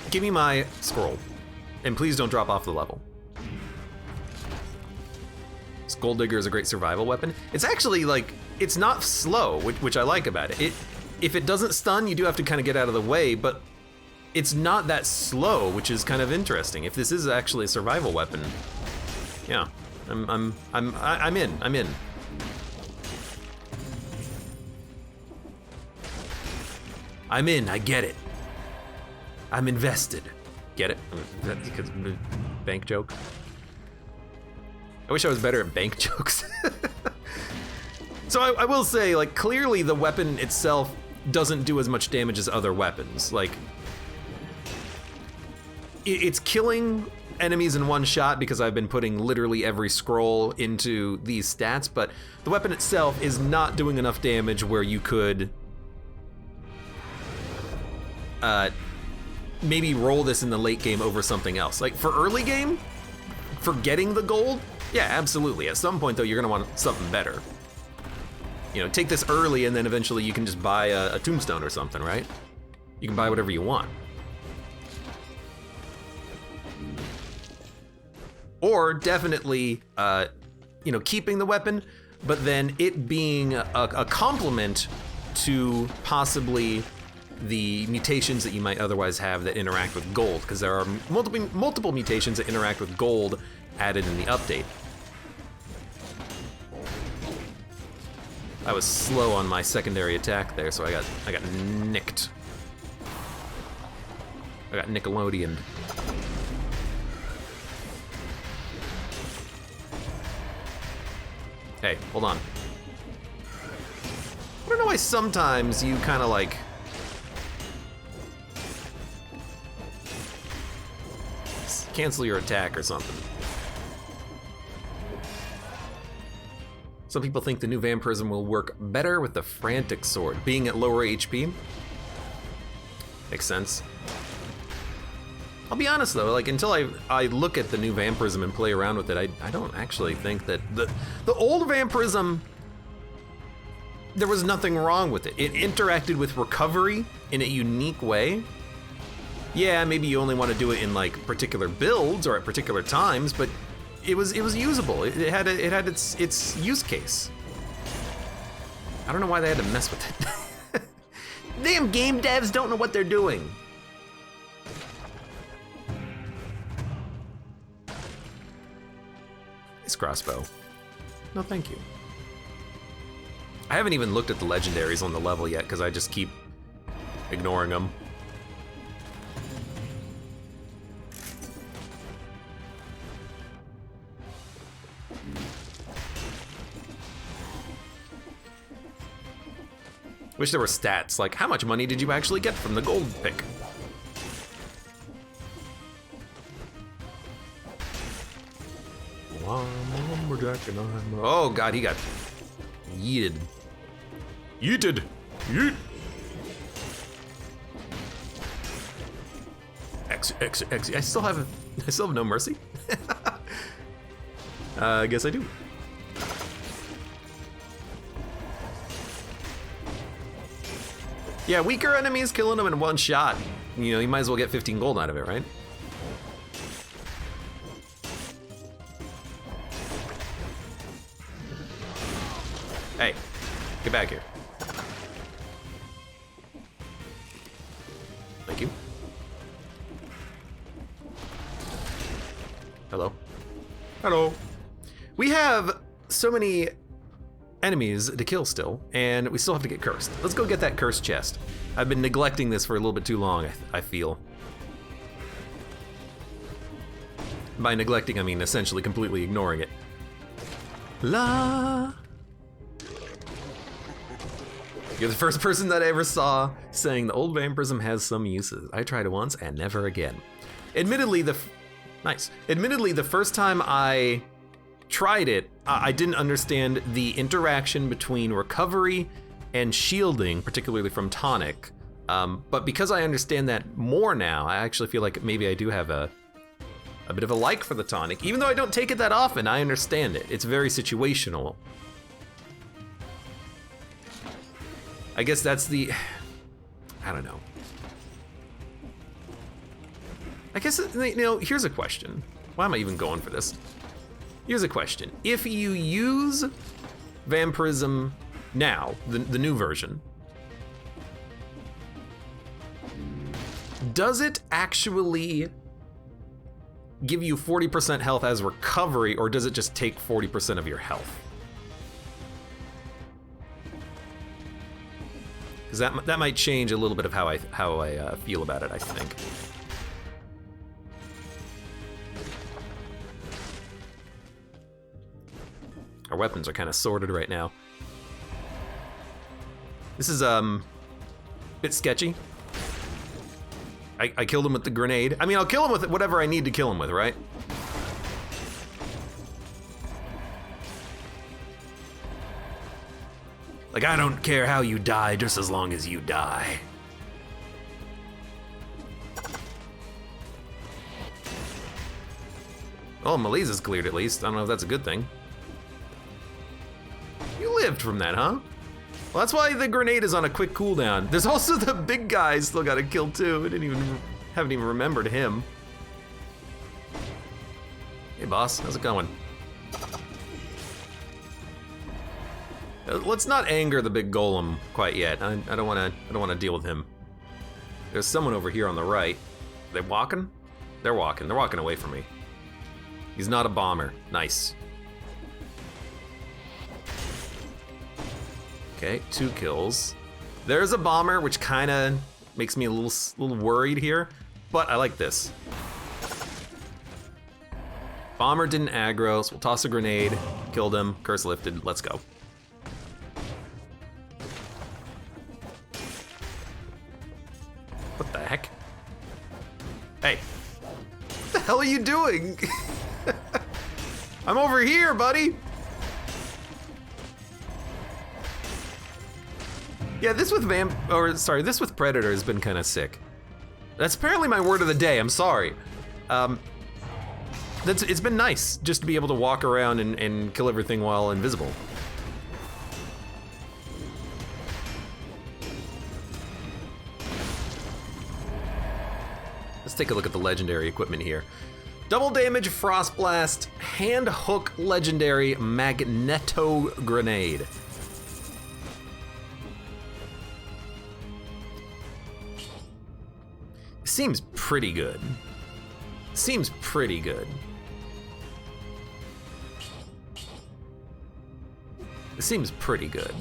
Give me my scroll, and please don't drop off the level. Gold Digger is a great survival weapon. It's actually like, it's not slow, which I like about it. If it doesn't stun, you do have to kind of get out of the way, but it's not that slow, which is kind of interesting. If this is actually a survival weapon, yeah, I'm in. I'm in, I get it. I'm invested. Get it? Because bank joke. I wish I was better at bank jokes. So I will say, like, clearly the weapon itself doesn't do as much damage as other weapons. Like, it's killing enemies in one shot because I've been putting literally every scroll into these stats, but the weapon itself is not doing enough damage where you could maybe roll this in the late game over something else. Like, for early game, for getting the gold, yeah, absolutely. At some point, though, you're gonna want something better. You know, take this early, and then eventually you can just buy a tombstone or something, right? You can buy whatever you want. Or definitely, you know, keeping the weapon, but then it being a complement to possibly the mutations that you might otherwise have that interact with gold, because there are multiple mutations that interact with gold added in the update. I was slow on my secondary attack there, so I got nicked. I got Nickelodeon. Hey, hold on. I don't know why sometimes you kind of like cancel your attack or something. Some people think the new vampirism will work better with the frantic sword, being at lower HP. Makes sense. I'll be honest though, like until I look at the new vampirism and play around with it, I don't actually think that the old vampirism, there was nothing wrong with it. It interacted with recovery in a unique way. Yeah, maybe you only want to do it in like particular builds or at particular times, but it was usable. It had its use case. I don't know why they had to mess with it. Damn game devs don't know what they're doing. Nice crossbow. No, thank you. I haven't even looked at the legendaries on the level yet because I just keep ignoring them. Wish there were stats, like how much money did you actually get from the gold pick? Oh god, he got yeeted. Yeeted! Yeet! X. I still have no mercy? I guess I do. Yeah, weaker enemies, killing them in one shot. You know, you might as well get 15 gold out of it, right? Hey, get back here. Thank you. Hello. Hello. We have so many enemies to kill still, and we still have to get cursed. Let's go get that cursed chest. I've been neglecting this for a little bit too long, I feel. By neglecting, I mean essentially completely ignoring it. La. You're the first person that I ever saw saying the old vampirism has some uses. I tried it once and never again. Admittedly, the first time I tried it, I didn't understand the interaction between recovery and shielding, particularly from tonic. But because I understand that more now, I actually feel like maybe I do have a bit of a like for the tonic. Even though I don't take it that often, I understand it. It's very situational. I guess that's the, I don't know. I guess, you know, here's a question. Why am I even going for this? Here's a question. If you use vampirism now, the new version, does it actually give you 40% health as recovery, or does it just take 40% of your health? Because that might change a little bit of how I feel about it, I think. Our weapons are kind of sorted right now. This is a bit sketchy. I killed him with the grenade. I mean, I'll kill him with whatever I need to kill him with, right? Like, I don't care how you die, just as long as you die. Oh, Malaise is cleared at least. I don't know if that's a good thing. You lived from that, huh? Well, that's why the grenade is on a quick cooldown. There's also the big guy still got to kill too. Haven't even remembered him. Hey, boss, how's it going? Let's not anger the big golem quite yet. I don't want to deal with him. There's someone over here on the right. Are they walking? They're walking. They're walking away from me. He's not a bomber. Nice. Okay, 2 kills. There's a bomber, which kind of makes me a little worried here, but I like this. Bomber didn't aggro, so we'll toss a grenade. Killed him. Curse lifted. Let's go. What the heck? Hey. What the hell are you doing? I'm over here, buddy. Yeah, this with this with Predator has been kind of sick. That's apparently my word of the day, I'm sorry. It's been nice just to be able to walk around and kill everything while invisible. Let's take a look at the legendary equipment here. Double damage Frost Blast, hand hook legendary Magneto Grenade. Seems pretty good. Seems pretty good. It seems pretty good.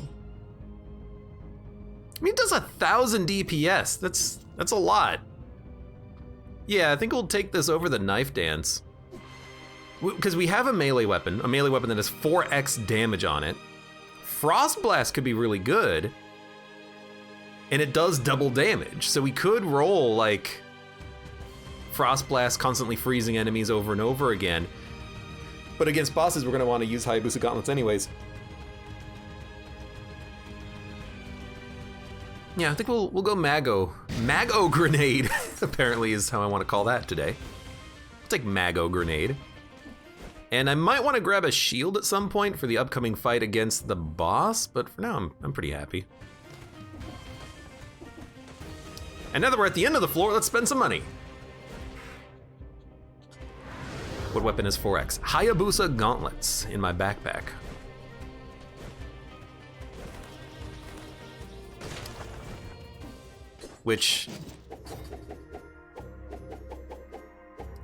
I mean, it does 1,000 DPS. That's a lot. Yeah, I think we'll take this over the knife dance. Because we have a melee weapon that has 4x damage on it. Frost Blast could be really good. And it does double damage, so we could roll like Frost Blast, constantly freezing enemies over and over again. But against bosses, we're gonna want to use Hayabusa Gauntlets anyways. Yeah, I think we'll go Mago Grenade, apparently is how I want to call that today. I'll take Mago Grenade. And I might want to grab a shield at some point for the upcoming fight against the boss, but for now, I'm pretty happy. And now that we're at the end of the floor, let's spend some money. What weapon is 4x? Hayabusa Gauntlets in my backpack. Which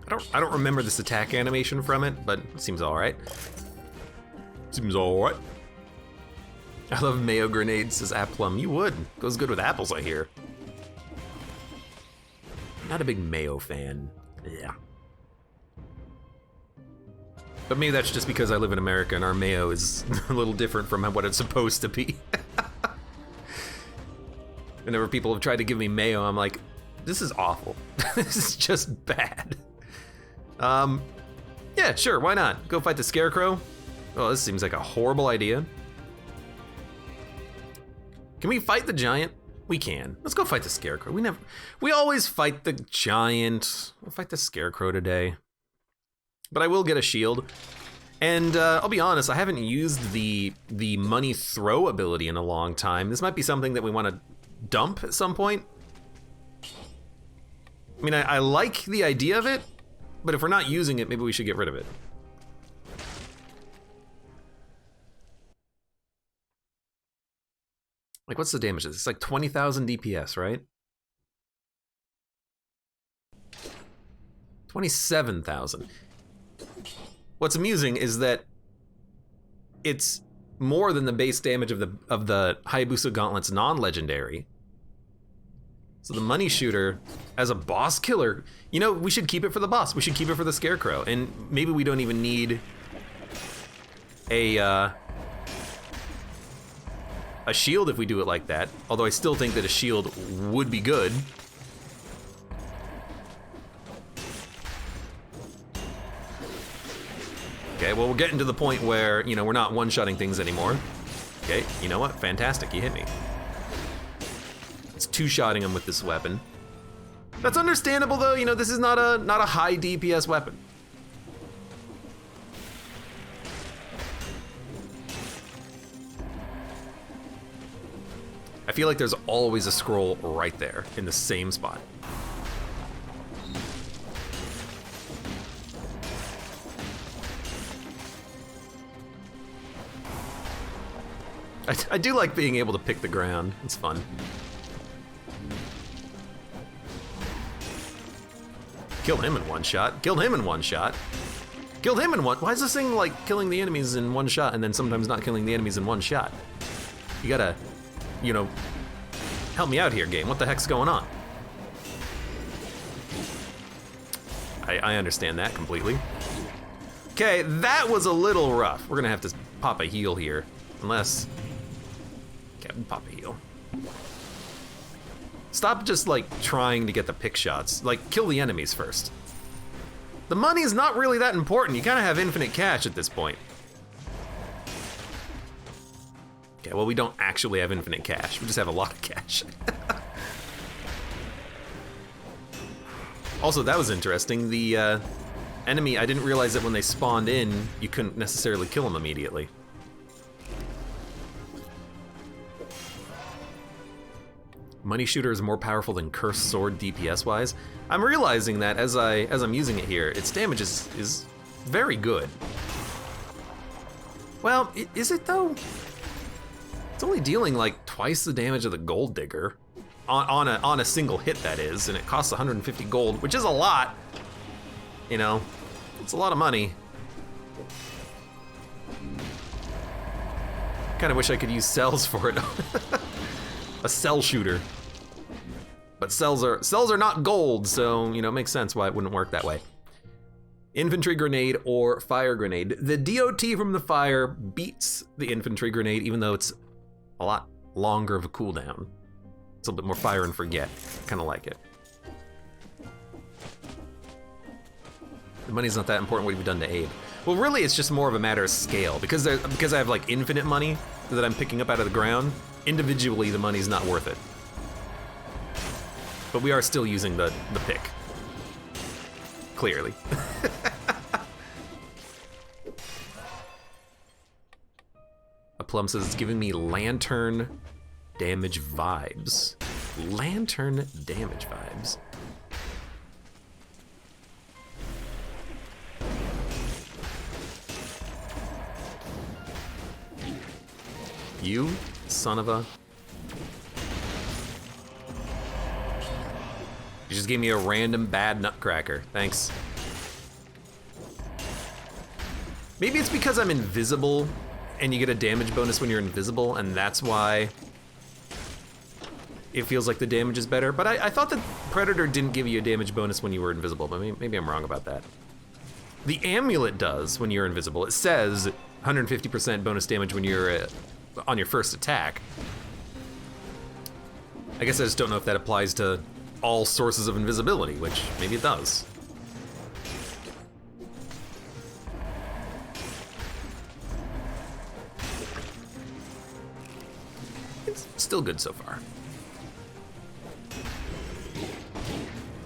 I don't remember this attack animation from it, but it seems all right. Seems all right. I love mayo grenades, says Aplum. You would. Goes good with apples, I hear. Not a big mayo fan. Yeah. But maybe that's just because I live in America and our mayo is a little different from what it's supposed to be. Whenever people have tried to give me mayo, I'm like, this is awful. This is just bad. Yeah, sure, why not? Go fight the Scarecrow? Oh, this seems like a horrible idea. Can we fight the giant? We can. Let's go fight the Scarecrow. We always fight the giant. We'll fight the Scarecrow today. But I will get a shield. And I'll be honest, I haven't used the money throw ability in a long time. This might be something that we want to dump at some point. I mean, I like the idea of it, but if we're not using it, maybe we should get rid of it. Like, what's the damage? It's like 20,000 DPS, right? 27,000. What's amusing is that it's more than the base damage of the Hayabusa Gauntlet's non-legendary. So the money shooter as a boss killer, you know, we should keep it for the boss. We should keep it for the Scarecrow, and maybe we don't even need a shield if we do it like that. Although I still think that a shield would be good. Okay, well, we're getting to the point where, you know, we're not one-shotting things anymore. Okay, you know what? Fantastic, you hit me. It's two-shotting him with this weapon. That's understandable, though. You know, this is not a high DPS weapon. I feel like there's always a scroll right there in the same spot. I do like being able to pick the ground. It's fun. Killed him in one shot. Killed him in one shot. Killed him in one. Why is this thing like killing the enemies in one shot and then sometimes not killing the enemies in one shot? You gotta, you know, help me out here, game. What the heck's going on? I understand that completely. Okay, that was a little rough. We're gonna have to pop a heal here. Unless... Okay, we'll pop a heal. Stop just like trying to get the pick shots. Like, kill the enemies first. The money is not really that important. You kind of have infinite cash at this point. Okay, well, we don't actually have infinite cash. We just have a lot of cash. Also, that was interesting. The enemy, I didn't realize that when they spawned in, you couldn't necessarily kill them immediately. Money Shooter is more powerful than Cursed Sword DPS-wise. I'm realizing that as I'm using it here, its damage is very good. Well, is it though? It's only dealing like twice the damage of the Gold Digger on a single hit, that is, and it costs 150 gold, which is a lot. You know, it's a lot of money. Kind of wish I could use cells for it. A cell shooter. But cells are not gold, so, you know, it makes sense why it wouldn't work that way. Infantry grenade or fire grenade. The DOT from the fire beats the infantry grenade, even though it's a lot longer of a cooldown. It's a little bit more fire and forget. Kind of like it. The money's not that important. What have you done to Abe? Well, really, it's just more of a matter of scale. Because I have like infinite money that I'm picking up out of the ground, individually the money's not worth it. But we are still using the pick. Clearly. A Plum says it's giving me lantern damage vibes. Lantern damage vibes. You son of a... You just gave me a random bad nutcracker. Thanks. Maybe it's because I'm invisible and you get a damage bonus when you're invisible, and that's why it feels like the damage is better. But I thought that Predator didn't give you a damage bonus when you were invisible, but maybe I'm wrong about that. The amulet does when you're invisible. It says 150% bonus damage when you're on your first attack. I guess I just don't know if that applies to all sources of invisibility, which maybe it does. It's still good so far.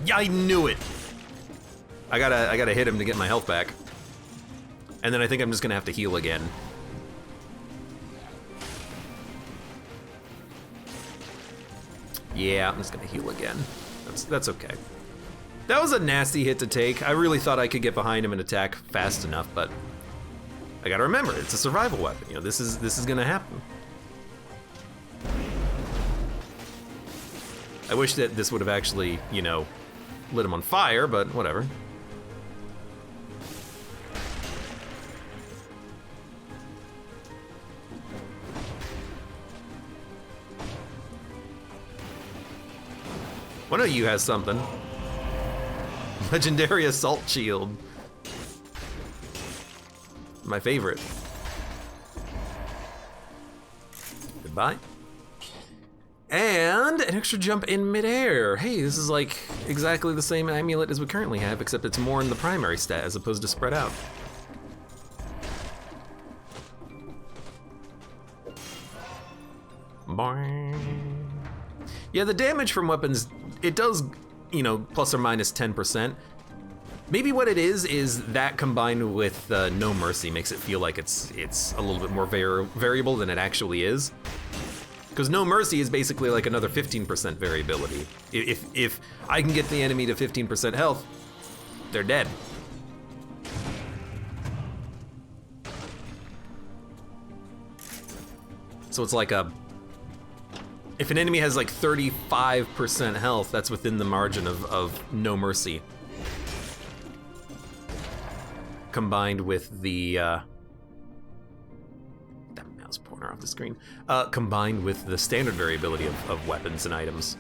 Yeah, I knew it. I gotta hit him to get my health back. And then I think I'm just gonna have to heal again. Yeah, I'm just gonna heal again. That's okay. That was a nasty hit to take. I really thought I could get behind him and attack fast enough, but I gotta remember, it's a survival weapon. You know, this is gonna happen. I wish that this would have actually, you know, lit him on fire, but whatever. One of you has something. Legendary assault shield. My favorite. Goodbye. And an extra jump in midair. Hey, this is like exactly the same amulet as we currently have, except it's more in the primary stat as opposed to spread out. Boing. Yeah, the damage from weapons, it does, you know, plus or minus 10%. Maybe what it is that combined with No Mercy makes it feel like it's a little bit more variable than it actually is. Because No Mercy is basically like another 15% variability. If I can get the enemy to 15% health, they're dead. So it's like if an enemy has like 35% health, that's within the margin of No Mercy. Combined with the, that mouse pointer off the screen. Combined with the standard variability of weapons and items.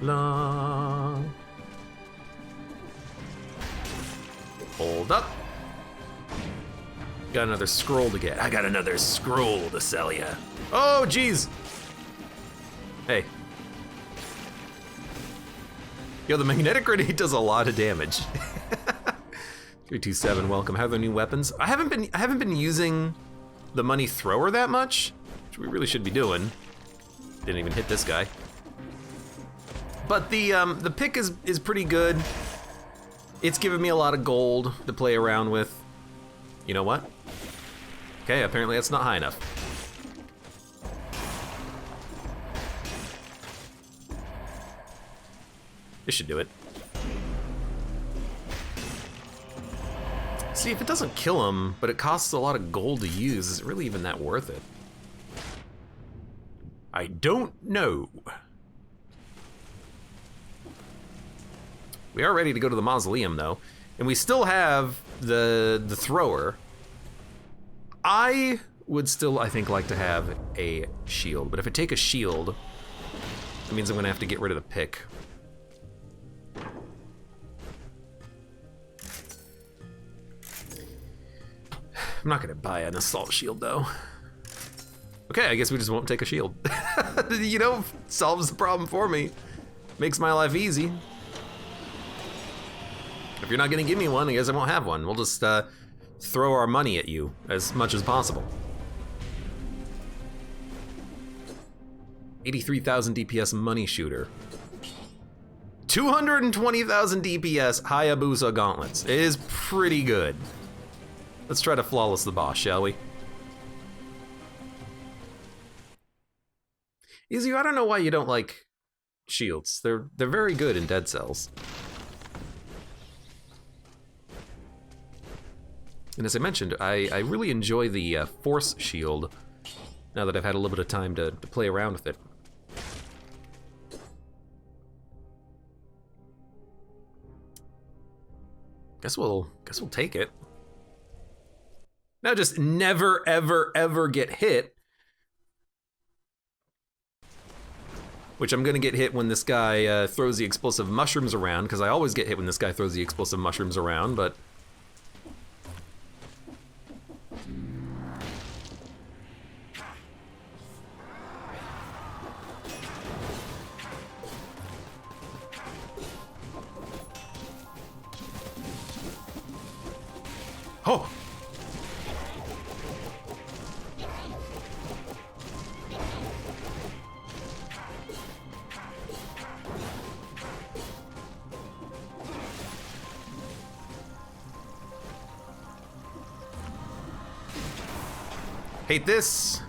Long. Hold up. Got another scroll to get. I got another scroll to sell ya. Oh, jeez. Hey. Yo, the magnetic grenade does a lot of damage. 327, welcome. How are the new weapons? I haven't been using the money thrower that much, which we really should be doing. Didn't even hit this guy. But the pick is pretty good. It's given me a lot of gold to play around with. You know what? Okay, apparently that's not high enough. This should do it. See, if it doesn't kill him, but it costs a lot of gold to use, is it really even that worth it? I don't know. We are ready to go to the mausoleum though, and we still have the thrower. I would still, I think, like to have a shield, but if I take a shield, it means I'm gonna have to get rid of the pick. I'm not gonna buy an assault shield though. Okay, I guess we just won't take a shield. You know, solves the problem for me. Makes my life easy. If you're not gonna give me one, I guess I won't have one. We'll just throw our money at you as much as possible. 83,000 DPS money shooter. 220,000 DPS Hayabusa gauntlets. It is pretty good. Let's try to flawless the boss, shall we? Izzy, I don't know why you don't like shields. They're very good in Dead Cells. And as I mentioned, I really enjoy the Force Shield now that I've had a little bit of time to play around with it. Guess we'll take it. Now just never, ever, ever get hit. Which I'm gonna get hit when this guy throws the explosive mushrooms around, because I always get hit when this guy throws the explosive mushrooms around, but... Oh! Hate this.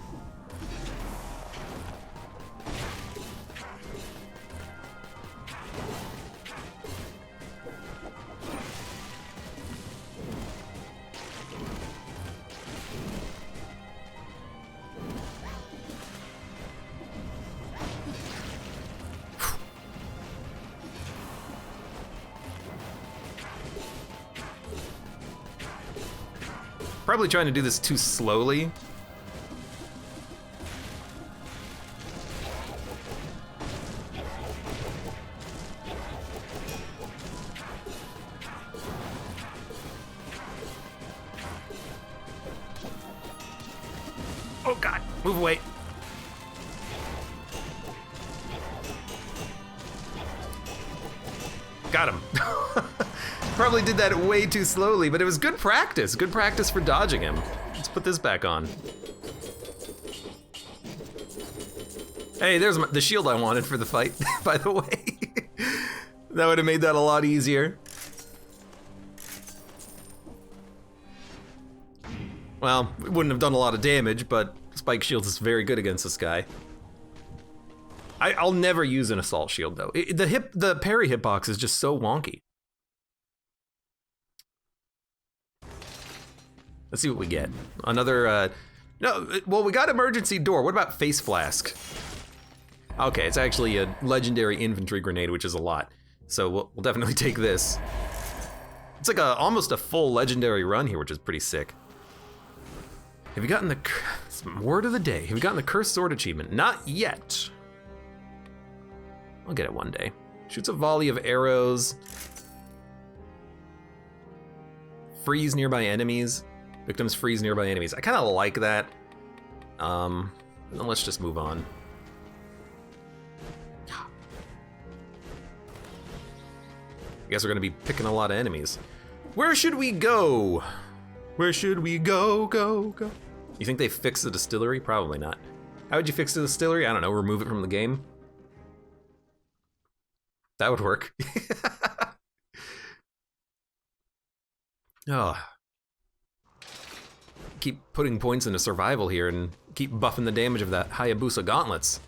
Probably trying to do this too slowly. Oh God, move away. Got him. Probably did that way too slowly, but it was good practice. Good practice for dodging him. Let's put this back on. Hey, there's the shield I wanted for the fight, by the way. That would have made that a lot easier. Well, it wouldn't have done a lot of damage, but Spike Shield is very good against this guy. I'll never use an assault shield though. The parry hitbox is just so wonky. Let's see what we get. Another, no, well, we got emergency door. What about face flask? Okay, it's actually a legendary infantry grenade, which is a lot. So we'll definitely take this. It's like almost a full legendary run here, which is pretty sick. Have you gotten the, word of the day, have you gotten the Cursed Sword achievement? Not yet. I'll get it one day. Shoots a volley of arrows. Freeze nearby enemies. Victims freeze nearby enemies. I kind of like that. Then let's just move on. I guess we're gonna be picking a lot of enemies. Where should we go? Where should we go, go? You think they fixed the distillery? Probably not. How would you fix the distillery? I don't know, remove it from the game? That would work. Oh. Keep putting points into survival here and keep buffing the damage of that Hayabusa gauntlets.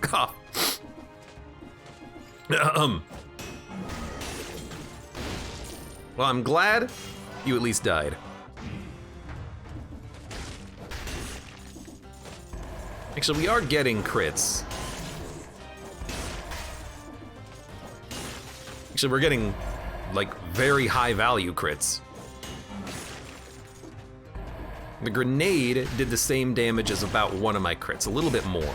Cough. Well, I'm glad you at least died. Actually, we are getting crits. Actually, we're getting, like, very high value crits. The grenade did the same damage as about one of my crits, a little bit more.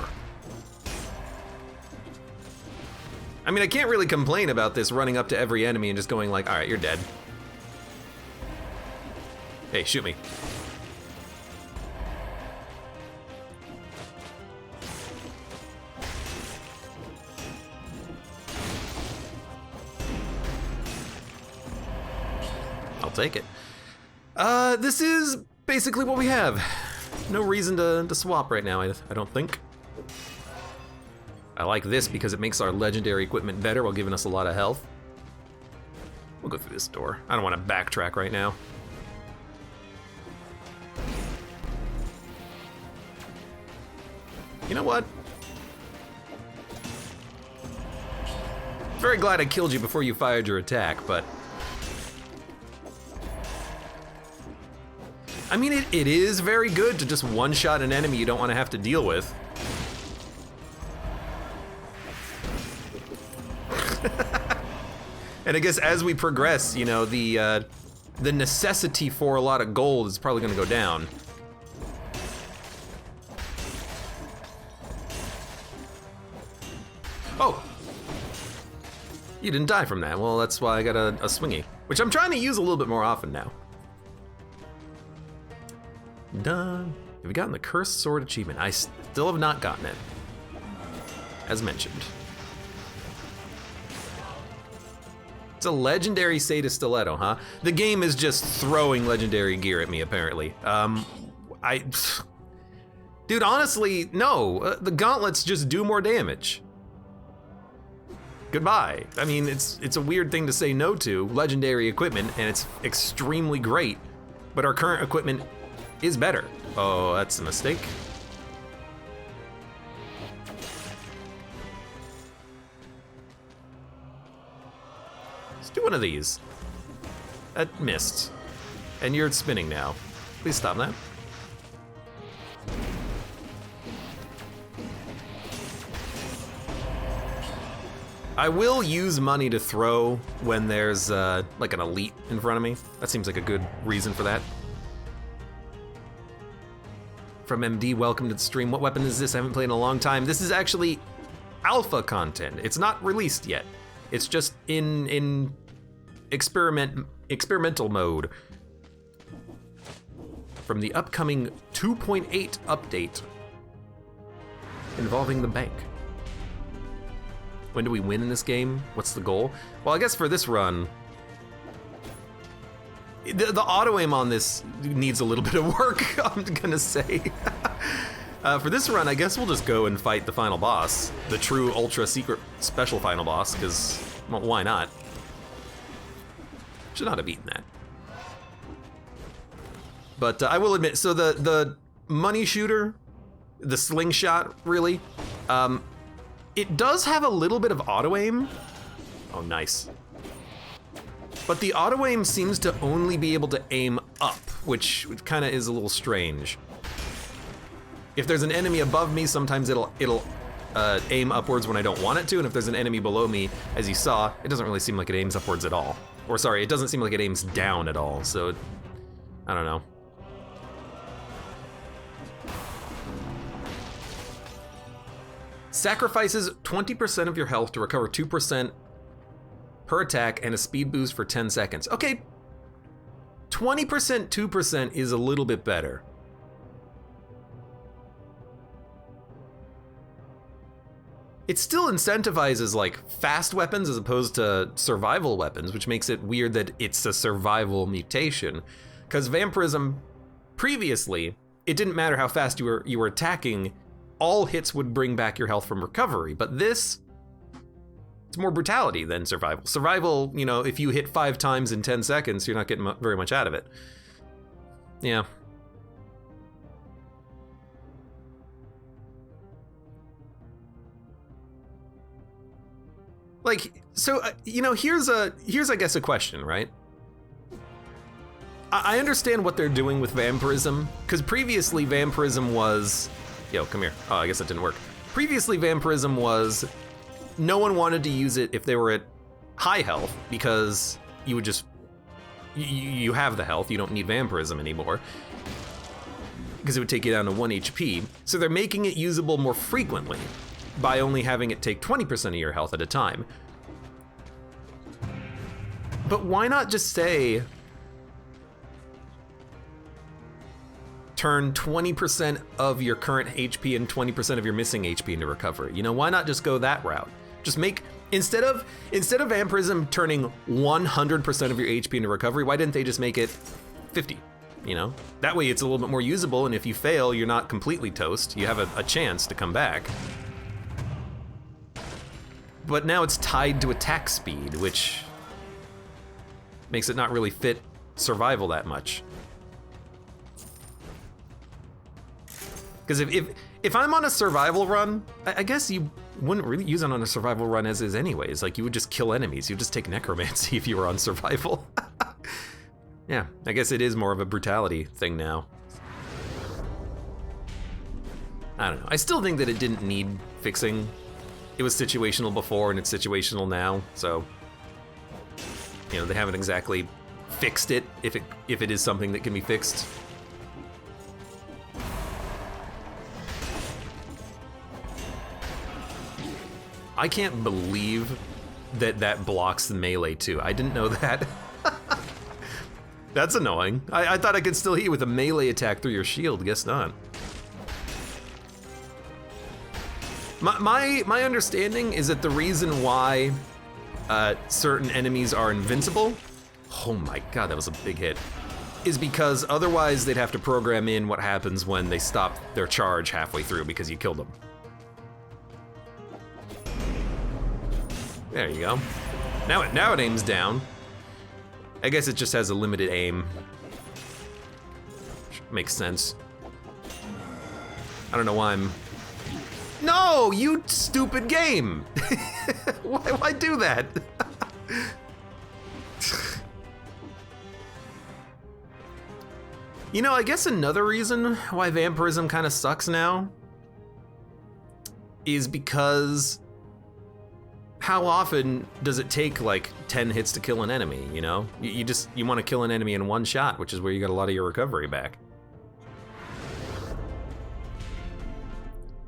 I mean, I can't really complain about this running up to every enemy and just going like, all right, you're dead. Hey, shoot me. Take it. This is basically what we have. No reason to swap right now, I don't think. I like this because it makes our legendary equipment better while giving us a lot of health. We'll go through this door. I don't want to backtrack right now. You know what? Very glad I killed you before you fired your attack, but I mean, it is very good to just one-shot an enemy you don't want to have to deal with. And I guess as we progress, you know, the necessity for a lot of gold is probably gonna go down. Oh! You didn't die from that. Well, that's why I got a swingy, which I'm trying to use a little bit more often now. Done. Have we gotten the Cursed Sword achievement? I still have not gotten it, as mentioned. It's a legendary Sata Stiletto, huh? The game is just throwing legendary gear at me, apparently. Dude, honestly, no. The gauntlets just do more damage. Goodbye. I mean, it's a weird thing to say no to, legendary equipment, and it's extremely great, but our current equipment is better. Oh, that's a mistake. Let's do one of these. That missed. And you're spinning now. Please stop that. I will use money to throw when there's like an elite in front of me. That seems like a good reason for that. From MD, welcome to the stream. What weapon is this? I haven't played in a long time. This is actually alpha content. It's not released yet. It's just in experimental mode. From the upcoming 2.8 update involving the bank. When do we win in this game? What's the goal? Well, I guess for this run, the auto aim on this needs a little bit of work, I'm gonna say. For this run, I guess we'll just go and fight the final boss, the true ultra secret special final boss, because, well, why not? Should not have beaten that. But I will admit, so the money shooter, the slingshot, really, it does have a little bit of auto aim. Oh, nice. But the auto aim seems to only be able to aim up, which kind of is a little strange. If there's an enemy above me, sometimes it'll aim upwards when I don't want it to, and if there's an enemy below me, as you saw, it doesn't really seem like it aims upwards at all. Or sorry, it doesn't seem like it aims down at all, so I don't know. Sacrifices 20% of your health to recover 2% per attack and a speed boost for 10 seconds. Okay, 20%, 2% is a little bit better. It still incentivizes like fast weapons as opposed to survival weapons, which makes it weird that it's a survival mutation. Because vampirism, previously, it didn't matter how fast you were attacking, all hits would bring back your health from recovery, but this, it's more brutality than survival. Survival, you know, if you hit 5 times in 10 seconds, you're not getting very much out of it. Yeah. Like, so, you know, here's I guess a question, right? I understand what they're doing with vampirism, because previously vampirism was, yo, come here. Oh, I guess that didn't work. Previously, vampirism was, no one wanted to use it if they were at high health, because you would just, you have the health, you don't need vampirism anymore, because it would take you down to 1 HP. So they're making it usable more frequently by only having it take 20% of your health at a time. But why not just say, turn 20% of your current HP and 20% of your missing HP into recovery? You know, why not just go that route? Just make, instead of vampirism turning 100% of your HP into recovery, why didn't they just make it 50? You know, that way it's a little bit more usable, and if you fail, you're not completely toast. You have a chance to come back. But now it's tied to attack speed, which makes it not really fit survival that much. Because if I'm on a survival run, I guess you wouldn't really use it on a survival run as is anyways. Like, you would just kill enemies. You would just take necromancy if you were on survival. Yeah, I guess it is more of a brutality thing now. I don't know. I still think that it didn't need fixing. It was situational before and it's situational now, so. you know, they haven't exactly fixed it, if it is something that can be fixed. I can't believe that blocks the melee too. I didn't know that. That's annoying. I thought I could still hit you with a melee attack through your shield. Guess not. My understanding is that the reason why certain enemies are invincible, oh my god, that was a big hit, is because otherwise they'd have to program in what happens when they stop their charge halfway through because you killed them. There you go. Now it aims down. I guess it just has a limited aim. Makes sense. I don't know why I'm... No, you stupid game! Why do that? You know, I guess another reason why vampirism kind of sucks now is because how often does it take like 10 hits to kill an enemy, you know? You want to kill an enemy in one shot, which is where you got a lot of your recovery back.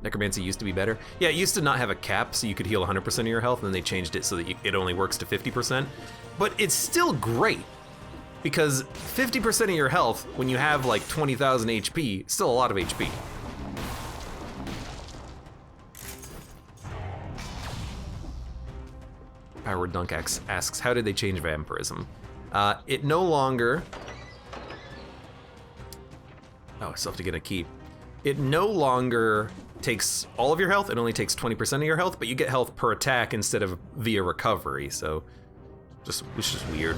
Necromancy used to be better. Yeah, it used to not have a cap, so you could heal 100% of your health, and then they changed it so that it only works to 50%. But it's still great, because 50% of your health, when you have like 20,000 HP, still a lot of HP. Power Dunk asks, how did they change vampirism? It no longer... Oh, I still have to get a key. It no longer takes all of your health, it only takes 20% of your health, but you get health per attack instead of via recovery, so it's just weird.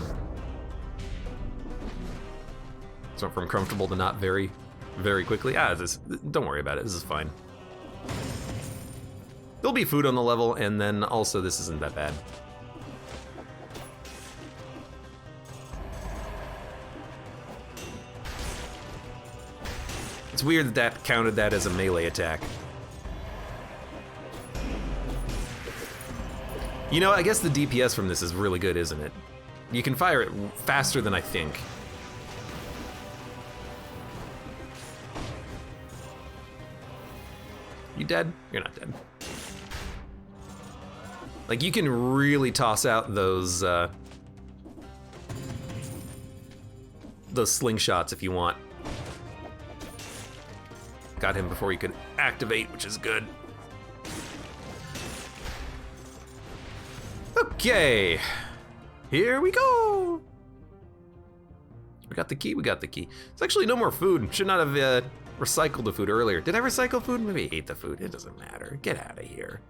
It's not from comfortable to not very, very quickly. Don't worry about it, this is fine. There'll be food on the level, and then also this isn't that bad. It's weird that counted that as a melee attack. You know, I guess the DPS from this is really good, isn't it? You can fire it faster than I think. You dead? You're not dead. Like, you can really toss out those slingshots if you want. Got him before he could activate, which is good. Okay, here we go. We got the key, we got the key. There's actually no more food. Should not have recycled the food earlier. Did I recycle food? Maybe I ate the food, it doesn't matter. Get out of here.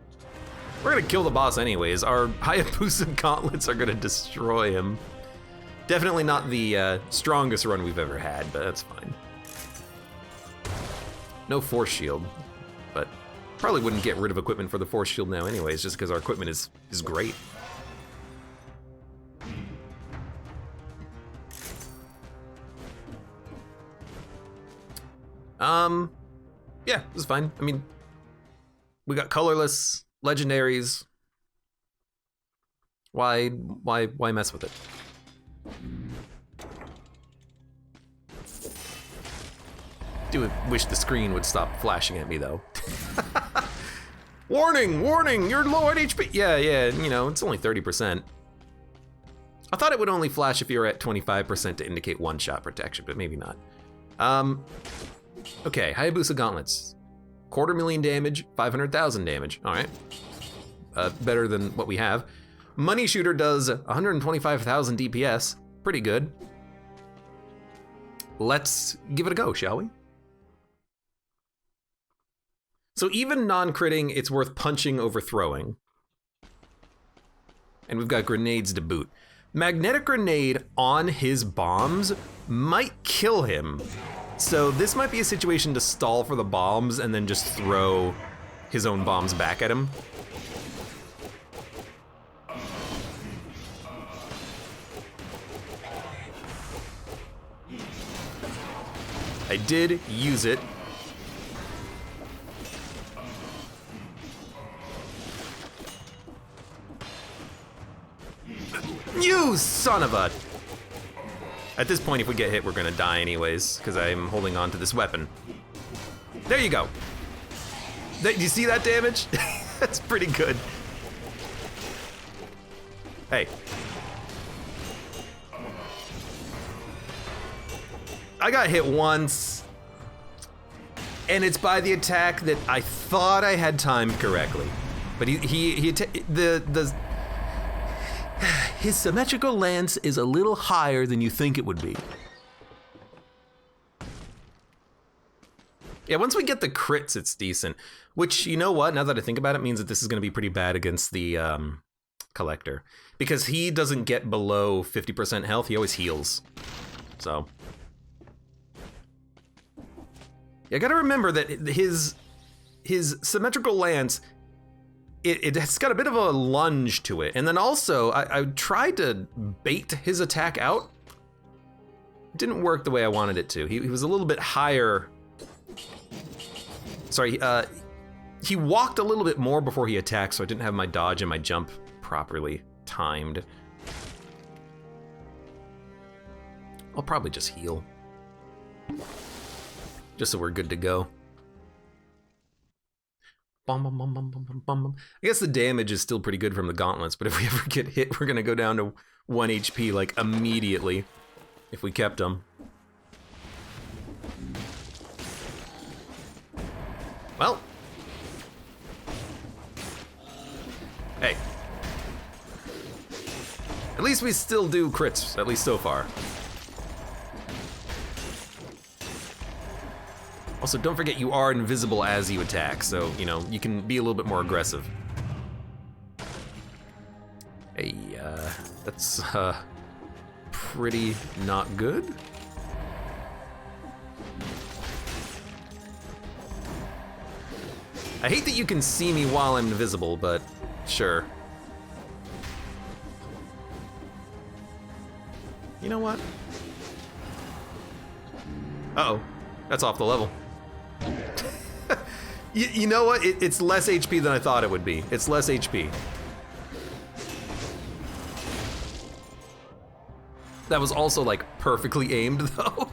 We're gonna kill the boss anyways. Our Hayabusa gauntlets are gonna destroy him. Definitely not the strongest run we've ever had, but that's fine. No force shield, but probably wouldn't get rid of equipment for the force shield now anyways, just because our equipment is great. Yeah, this is fine. I mean, we got colorless, legendaries. Why mess with it? Do wish the screen would stop flashing at me though. Warning, warning, you're low on HP. Yeah, you know, it's only 30%. I thought it would only flash if you were at 25% to indicate one-shot protection, but maybe not. Okay, Hayabusa gauntlets. 250,000 damage, 500,000 damage, all right. Better than what we have. Money Shooter does 125,000 DPS, pretty good. Let's give it a go, shall we? So even non-critting, it's worth punching over throwing. And we've got grenades to boot. Magnetic grenade on his bombs might kill him. So this might be a situation to stall for the bombs and then just throw his own bombs back at him. I did use it. You son of a... At this point, if we get hit, we're gonna die anyways, because I'm holding on to this weapon. There you go. Do you see that damage? That's pretty good. Hey. I got hit once, and it's by the attack that I thought I had timed correctly. But his symmetrical lance is a little higher than you think it would be. Yeah, once we get the crits, it's decent. Which, you know what, now that I think about it, means that this is gonna be pretty bad against the collector. Because he doesn't get below 50% health, he always heals. So. Yeah, I gotta remember that his symmetrical lance, it's got a bit of a lunge to it. And then also, I tried to bait his attack out. It didn't work the way I wanted it to. He was a little bit higher. Sorry, he walked a little bit more before he attacked, so I didn't have my dodge and my jump properly timed. I'll probably just heal. Just so we're good to go. Bum, bum, bum, bum, bum, bum, bum. I guess the damage is still pretty good from the gauntlets, but if we ever get hit, we're gonna go down to 1 HP like immediately if we kept them. Well. Hey. At least we still do crits, at least so far. Also, don't forget you are invisible as you attack, so, you know, you can be a little bit more aggressive. Hey, that's, pretty not good. I hate that you can see me while I'm invisible, but sure. You know what? Uh-oh, that's off the level. You know what? It's less HP than I thought it would be. It's less HP. That was also like perfectly aimed though.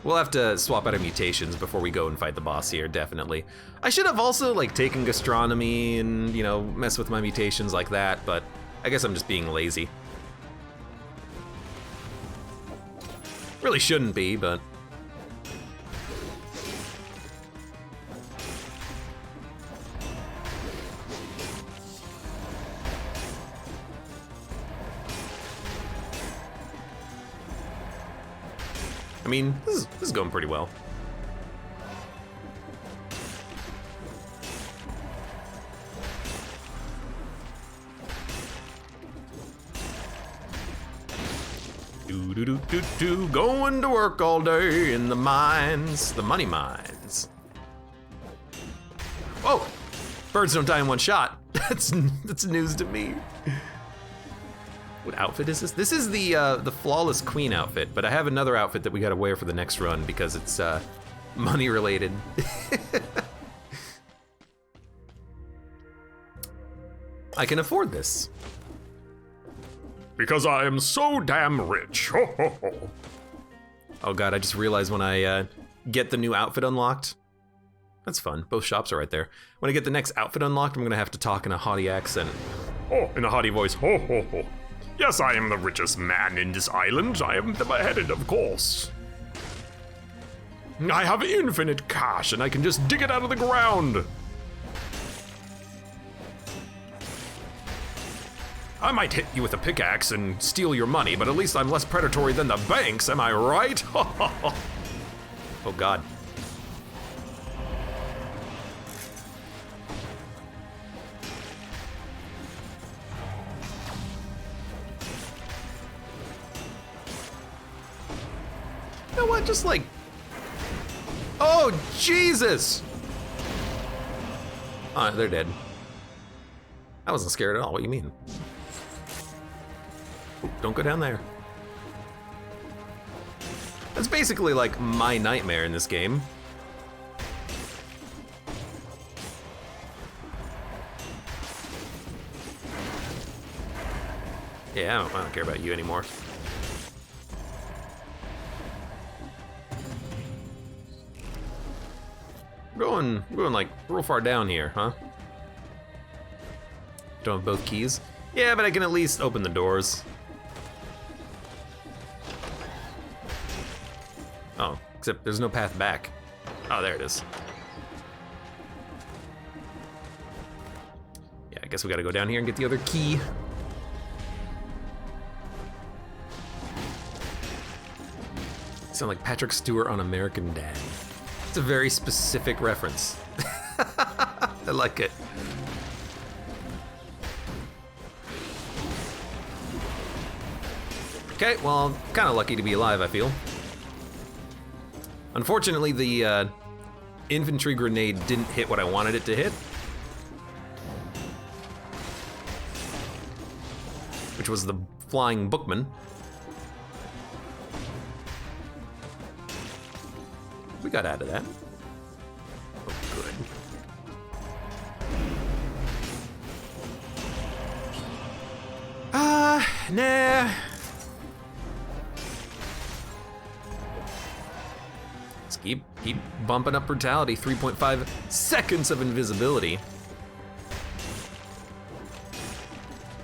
We'll have to swap out our mutations before we go and fight the boss here, definitely. I should have also like taken gastronomy and, you know, mess with my mutations like that, but I guess I'm just being lazy. Really shouldn't be, but... I mean, this is going pretty well. Going to work all day in the mines, the money mines. Whoa, birds don't die in one shot. That's news to me. What outfit is this? This is the Flawless Queen outfit, but I have another outfit that we gotta wear for the next run because it's money related. I can afford this. Because I am so damn rich. Ho, ho, ho. Oh god, I just realized when I get the new outfit unlocked. That's fun, both shops are right there. When I get the next outfit unlocked, I'm gonna have to talk in a haughty accent. Oh, in a haughty voice, ho, ho, ho. Yes, I am the richest man in this island. I am the beheaded, of course. I have infinite cash and I can just dig it out of the ground. I might hit you with a pickaxe and steal your money, but at least I'm less predatory than the banks, am I right? Oh god. You know what, just like... Oh, Jesus! Oh, they're dead. I wasn't scared at all, what do you mean? Don't go down there. That's basically like my nightmare in this game. Yeah, I don't care about you anymore. We're going like real far down here, huh? Don't have both keys? Yeah, but I can at least open the doors. Oh, except there's no path back. Oh, there it is. Yeah, I guess we gotta go down here and get the other key. Sound like Patrick Stewart on American Dad. It's a very specific reference. I like it. Okay, well, I'm kind of lucky to be alive, I feel. Unfortunately, the infantry grenade didn't hit what I wanted it to hit. Which was the flying bookman. We got out of that. Oh, good. Nah. Let's keep bumping up brutality. 3.5 seconds of invisibility.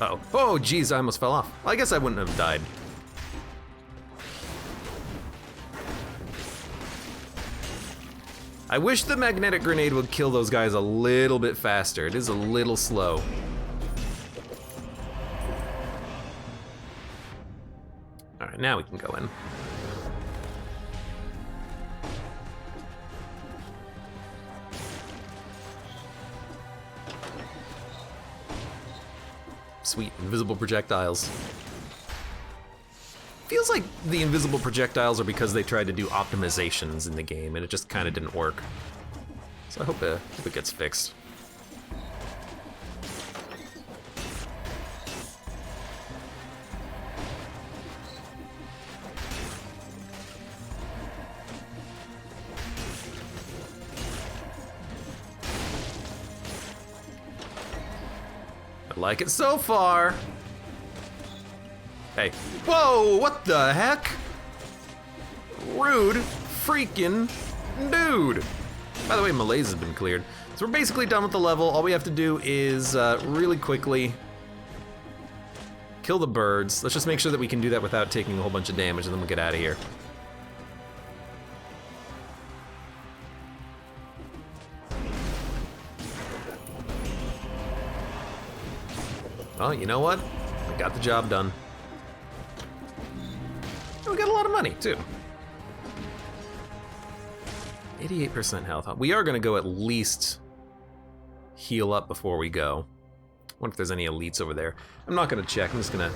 Uh-oh. Oh, geez, I almost fell off. Well, I guess I wouldn't have died. I wish the magnetic grenade would kill those guys a little bit faster. It is a little slow. All right, now we can go in. Sweet, invisible projectiles. Feels like the invisible projectiles are because they tried to do optimizations in the game and it just kind of didn't work. So I hope it gets fixed. I like it so far. Hey, whoa, what the heck? Rude freaking dude. By the way, Malaise has been cleared. So we're basically done with the level. All we have to do is really quickly kill the birds. Let's just make sure that we can do that without taking a whole bunch of damage, and then we'll get out of here. Well, you know what? I got the job done. And we got a lot of money, too. 88% health. We are gonna go at least heal up before we go. I wonder if there's any elites over there. I'm not gonna check, I'm just gonna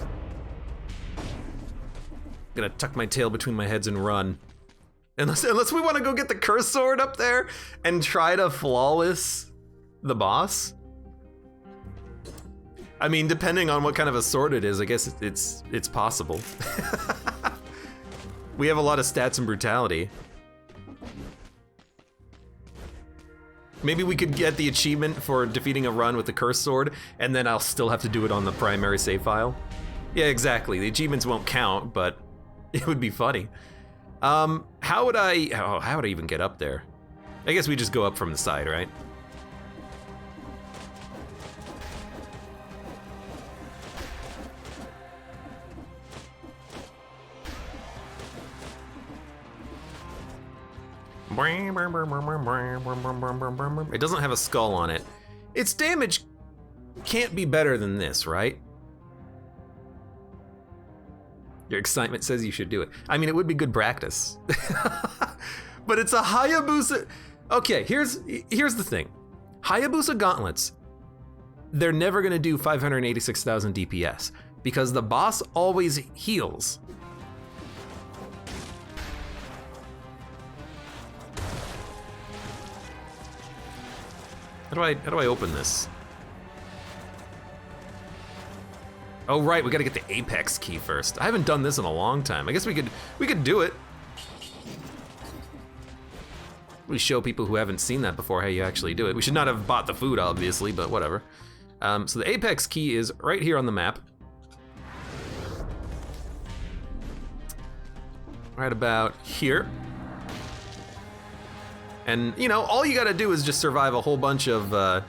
tuck my tail between my heads and run. Unless we wanna go get the curse sword up there and try to flawless the boss. I mean, depending on what kind of a sword it is, I guess it's possible. We have a lot of stats and brutality. Maybe we could get the achievement for defeating a run with the curse sword, and then I'll still have to do it on the primary save file. Yeah, exactly. The achievements won't count, but it would be funny. How would I even get up there? I guess we just go up from the side, right? It doesn't have a skull on it. Its damage can't be better than this, right? Your excitement says you should do it. I mean, it would be good practice. But it's a Hayabusa. Okay, here's the thing. Hayabusa gauntlets, they're never gonna do 586,000 DPS because the boss always heals. How do I open this? Oh right, we gotta get the Apex key first. I haven't done this in a long time. I guess we could do it. We show people who haven't seen that before how you actually do it. We should not have bought the food, obviously, but whatever. So the Apex key is right here on the map. right about here. And, you know, all you gotta do is just survive a whole bunch of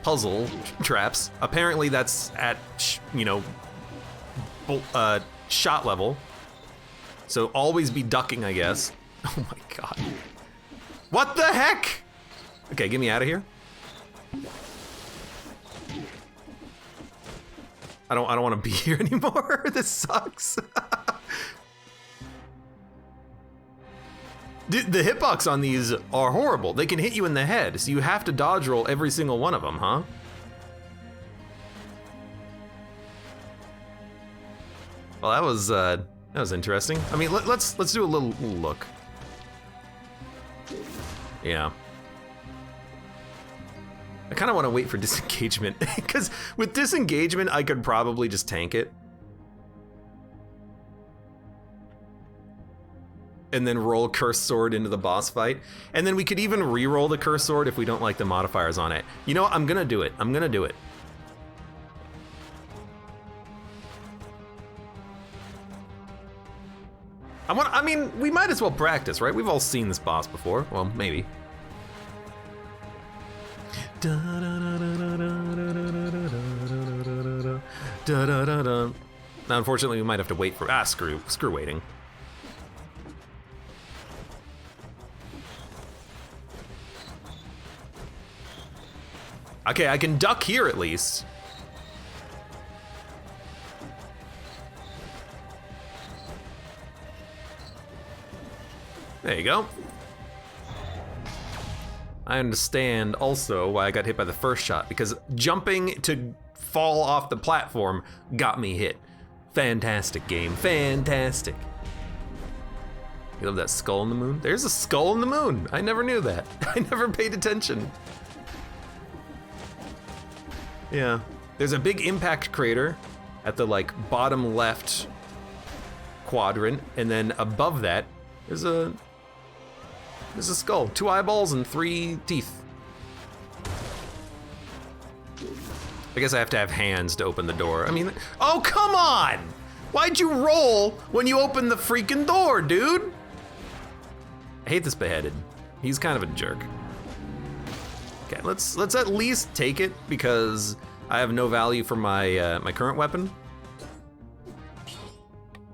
puzzle traps. Apparently that's at, you know, shot level. So always be ducking, I guess. Oh my god. What the heck? Okay, get me out of here. I don't want to be here anymore. This sucks. Dude, the hitbox on these are horrible. They can hit you in the head, so you have to dodge roll every single one of them, huh? Well, that was interesting. I mean, let's do a little look. Yeah. I kind of want to wait for disengagement, because with disengagement, I could probably just tank it. And then roll Cursed Sword into the boss fight. And then we could even re-roll the Cursed Sword if we don't like the modifiers on it. You know what? I'm gonna do it. I'm gonna do it. I mean, we might as well practice, right? We've all seen this boss before. Well, maybe. Now, unfortunately, we might have to wait for... screw waiting. Okay, I can duck here at least. There you go. I understand also why I got hit by the first shot, because jumping to fall off the platform got me hit. Fantastic game, fantastic. You love that skull in the moon? There's a skull in the moon. I never knew that. I never paid attention. Yeah, there's a big impact crater at the like bottom left quadrant, and then above that, there's a skull, 2 eyeballs and 3 teeth. I guess I have to have hands to open the door. I mean, oh, come on! Why'd you roll when you opened the freaking door, dude? I hate this beheaded. He's kind of a jerk. Okay, let's at least take it, because I have no value for my my current weapon.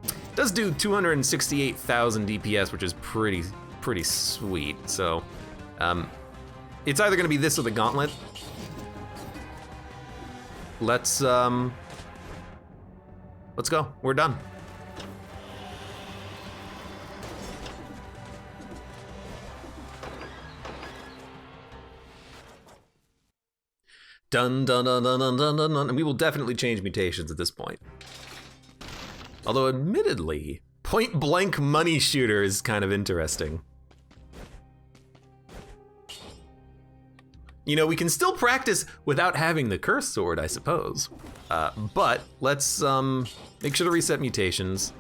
It does do 268,000 DPS, which is pretty sweet. So, it's either gonna be this or the gauntlet. Let's go. We're done. Dun dun dun dun dun dun dun dun. And we will definitely change mutations at this point. Although admittedly, point blank money shooter is kind of interesting. You know, we can still practice without having the Cursed Sword, I suppose. But let's make sure to reset mutations.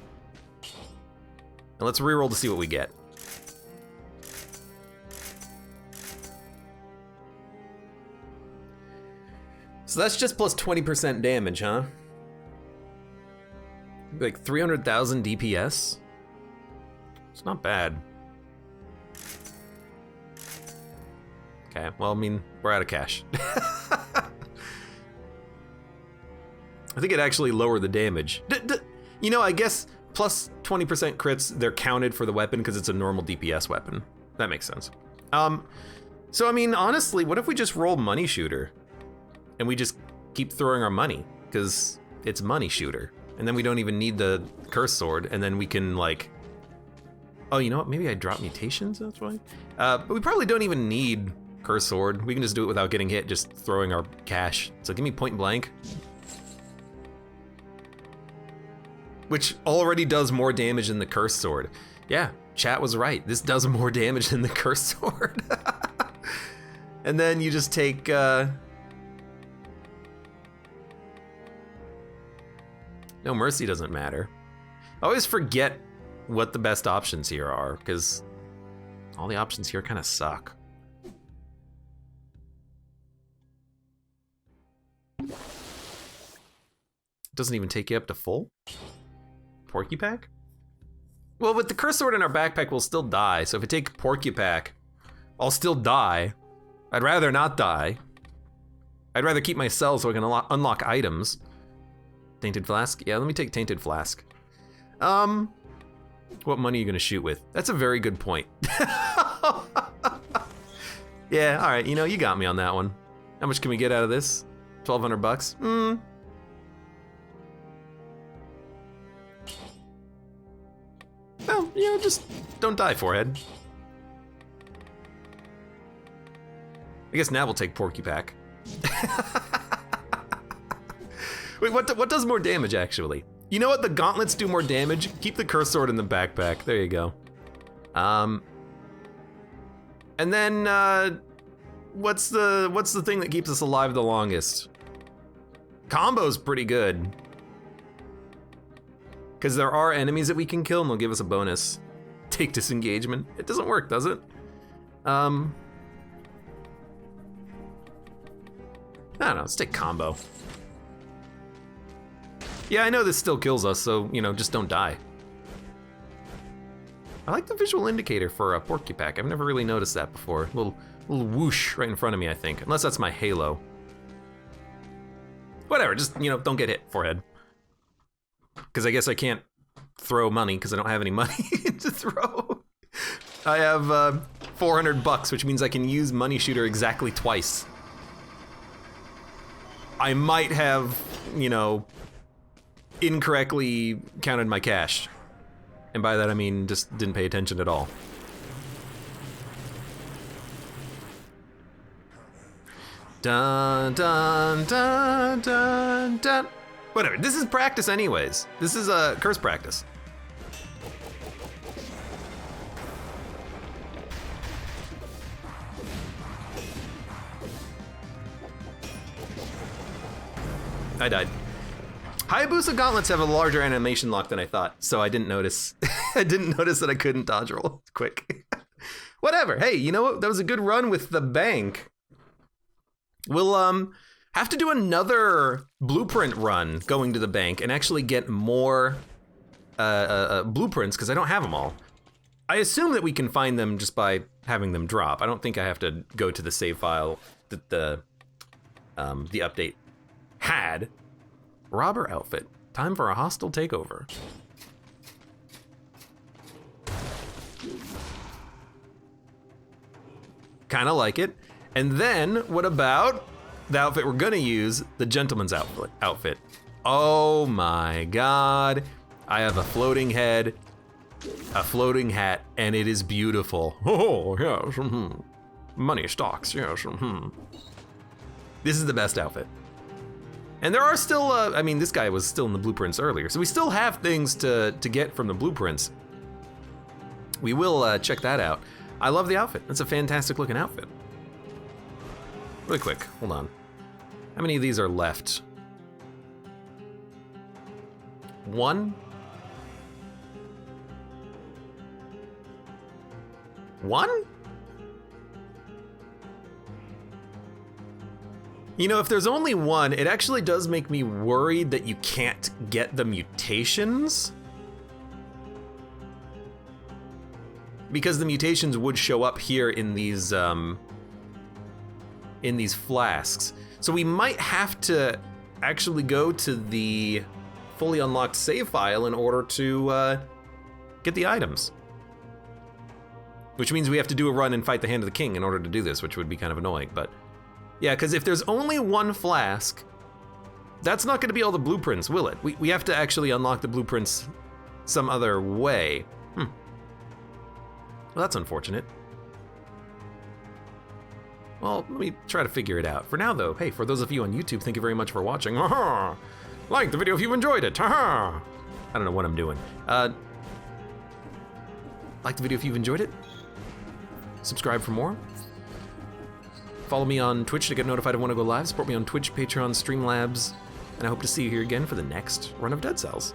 And let's reroll to see what we get. So that's just plus 20% damage, huh? Like 300,000 DPS? It's not bad. Okay, well, I mean, we're out of cash. I think it actually lowered the damage. You know, I guess plus 20% crits, they're counted for the weapon because it's a normal DPS weapon. That makes sense. So, I mean, honestly, what if we just roll Money Shooter? And we just keep throwing our money, because it's Money Shooter. And then we don't even need the Cursed Sword, and then we can, like... Oh, you know what? Maybe I drop mutations, that's why? But we probably don't even need Cursed Sword. We can just do it without getting hit, just throwing our cash. So give me point blank. Which already does more damage than the Cursed Sword. Yeah, chat was right. This does more damage than the Cursed Sword. And then you just take... No Mercy doesn't matter. I always forget what the best options here are, because all the options here kind of suck. It doesn't even take you up to full? Porky Pack? Well, with the curse sword in our backpack, we'll still die. So if I take Porcupack, I'll still die. I'd rather not die. I'd rather keep my cells so I can unlock items. Tainted Flask? Yeah, let me take Tainted Flask. What money are you gonna shoot with? That's a very good point. Yeah, all right, you know, you got me on that one. How much can we get out of this? 1,200 bucks? Well, you know, just don't die, Forehead. I guess now we'll take Porcupack. Wait, what does more damage, actually? You know what? The gauntlets do more damage. Keep the curse sword in the backpack. There you go. And then, what's the thing that keeps us alive the longest? Combo's pretty good. Because there are enemies that we can kill and they'll give us a bonus. Take disengagement. It doesn't work, does it? I don't know, let's take combo. Yeah, I know this still kills us, so, you know, just don't die. I like the visual indicator for a Porcupack. I've never really noticed that before. Little whoosh right in front of me, I think. Unless that's my halo. Whatever, just, you know, don't get hit, Forehead. Because I guess I can't throw money because I don't have any money to throw. I have 400 bucks, which means I can use Money Shooter exactly twice. I might have, you know, incorrectly counted my cash. And by that I mean just didn't pay attention at all. Dun dun dun dun dun. Whatever, this is practice anyways. This is a curse practice. I died. Hayabusa gauntlets have a larger animation lock than I thought, so I didn't notice. I didn't notice that I couldn't dodge roll quick. Whatever, hey, you know what? That was a good run with the bank. We'll have to do another blueprint run going to the bank and actually get more blueprints because I don't have them all. I assume that we can find them just by having them drop. I don't think I have to go to the save file that the update had. Robber outfit. Time for a hostile takeover. Kind of like it. And then, what about the outfit we're gonna use, the gentleman's outfit. Oh my God. I have a floating head, a floating hat, and it is beautiful. Oh, yes, money stocks, yes, This is the best outfit. And there are still, I mean, this guy was still in the blueprints earlier, so we still have things to get from the blueprints. We will check that out. I love the outfit. It's a fantastic looking outfit. Really quick, hold on. How many of these are left? One? One? You know, if there's only one, it actually does make me worried that you can't get the mutations. Because the mutations would show up here in these flasks. So we might have to actually go to the fully unlocked save file in order to get the items. Which means we have to do a run and fight the Hand of the King in order to do this, which would be kind of annoying, but yeah, because if there's only one flask, that's not gonna be all the blueprints, will it? We have to actually unlock the blueprints some other way. Well, that's unfortunate. Well, let me try to figure it out. For now though, hey, for those of you on YouTube, thank you very much for watching. Like the video if you enjoyed it. I don't know what I'm doing. Like the video if you've enjoyed it. Subscribe for more. Follow me on Twitch to get notified when I go live. Support me on Twitch, Patreon, Streamlabs, and I hope to see you here again for the next run of Dead Cells.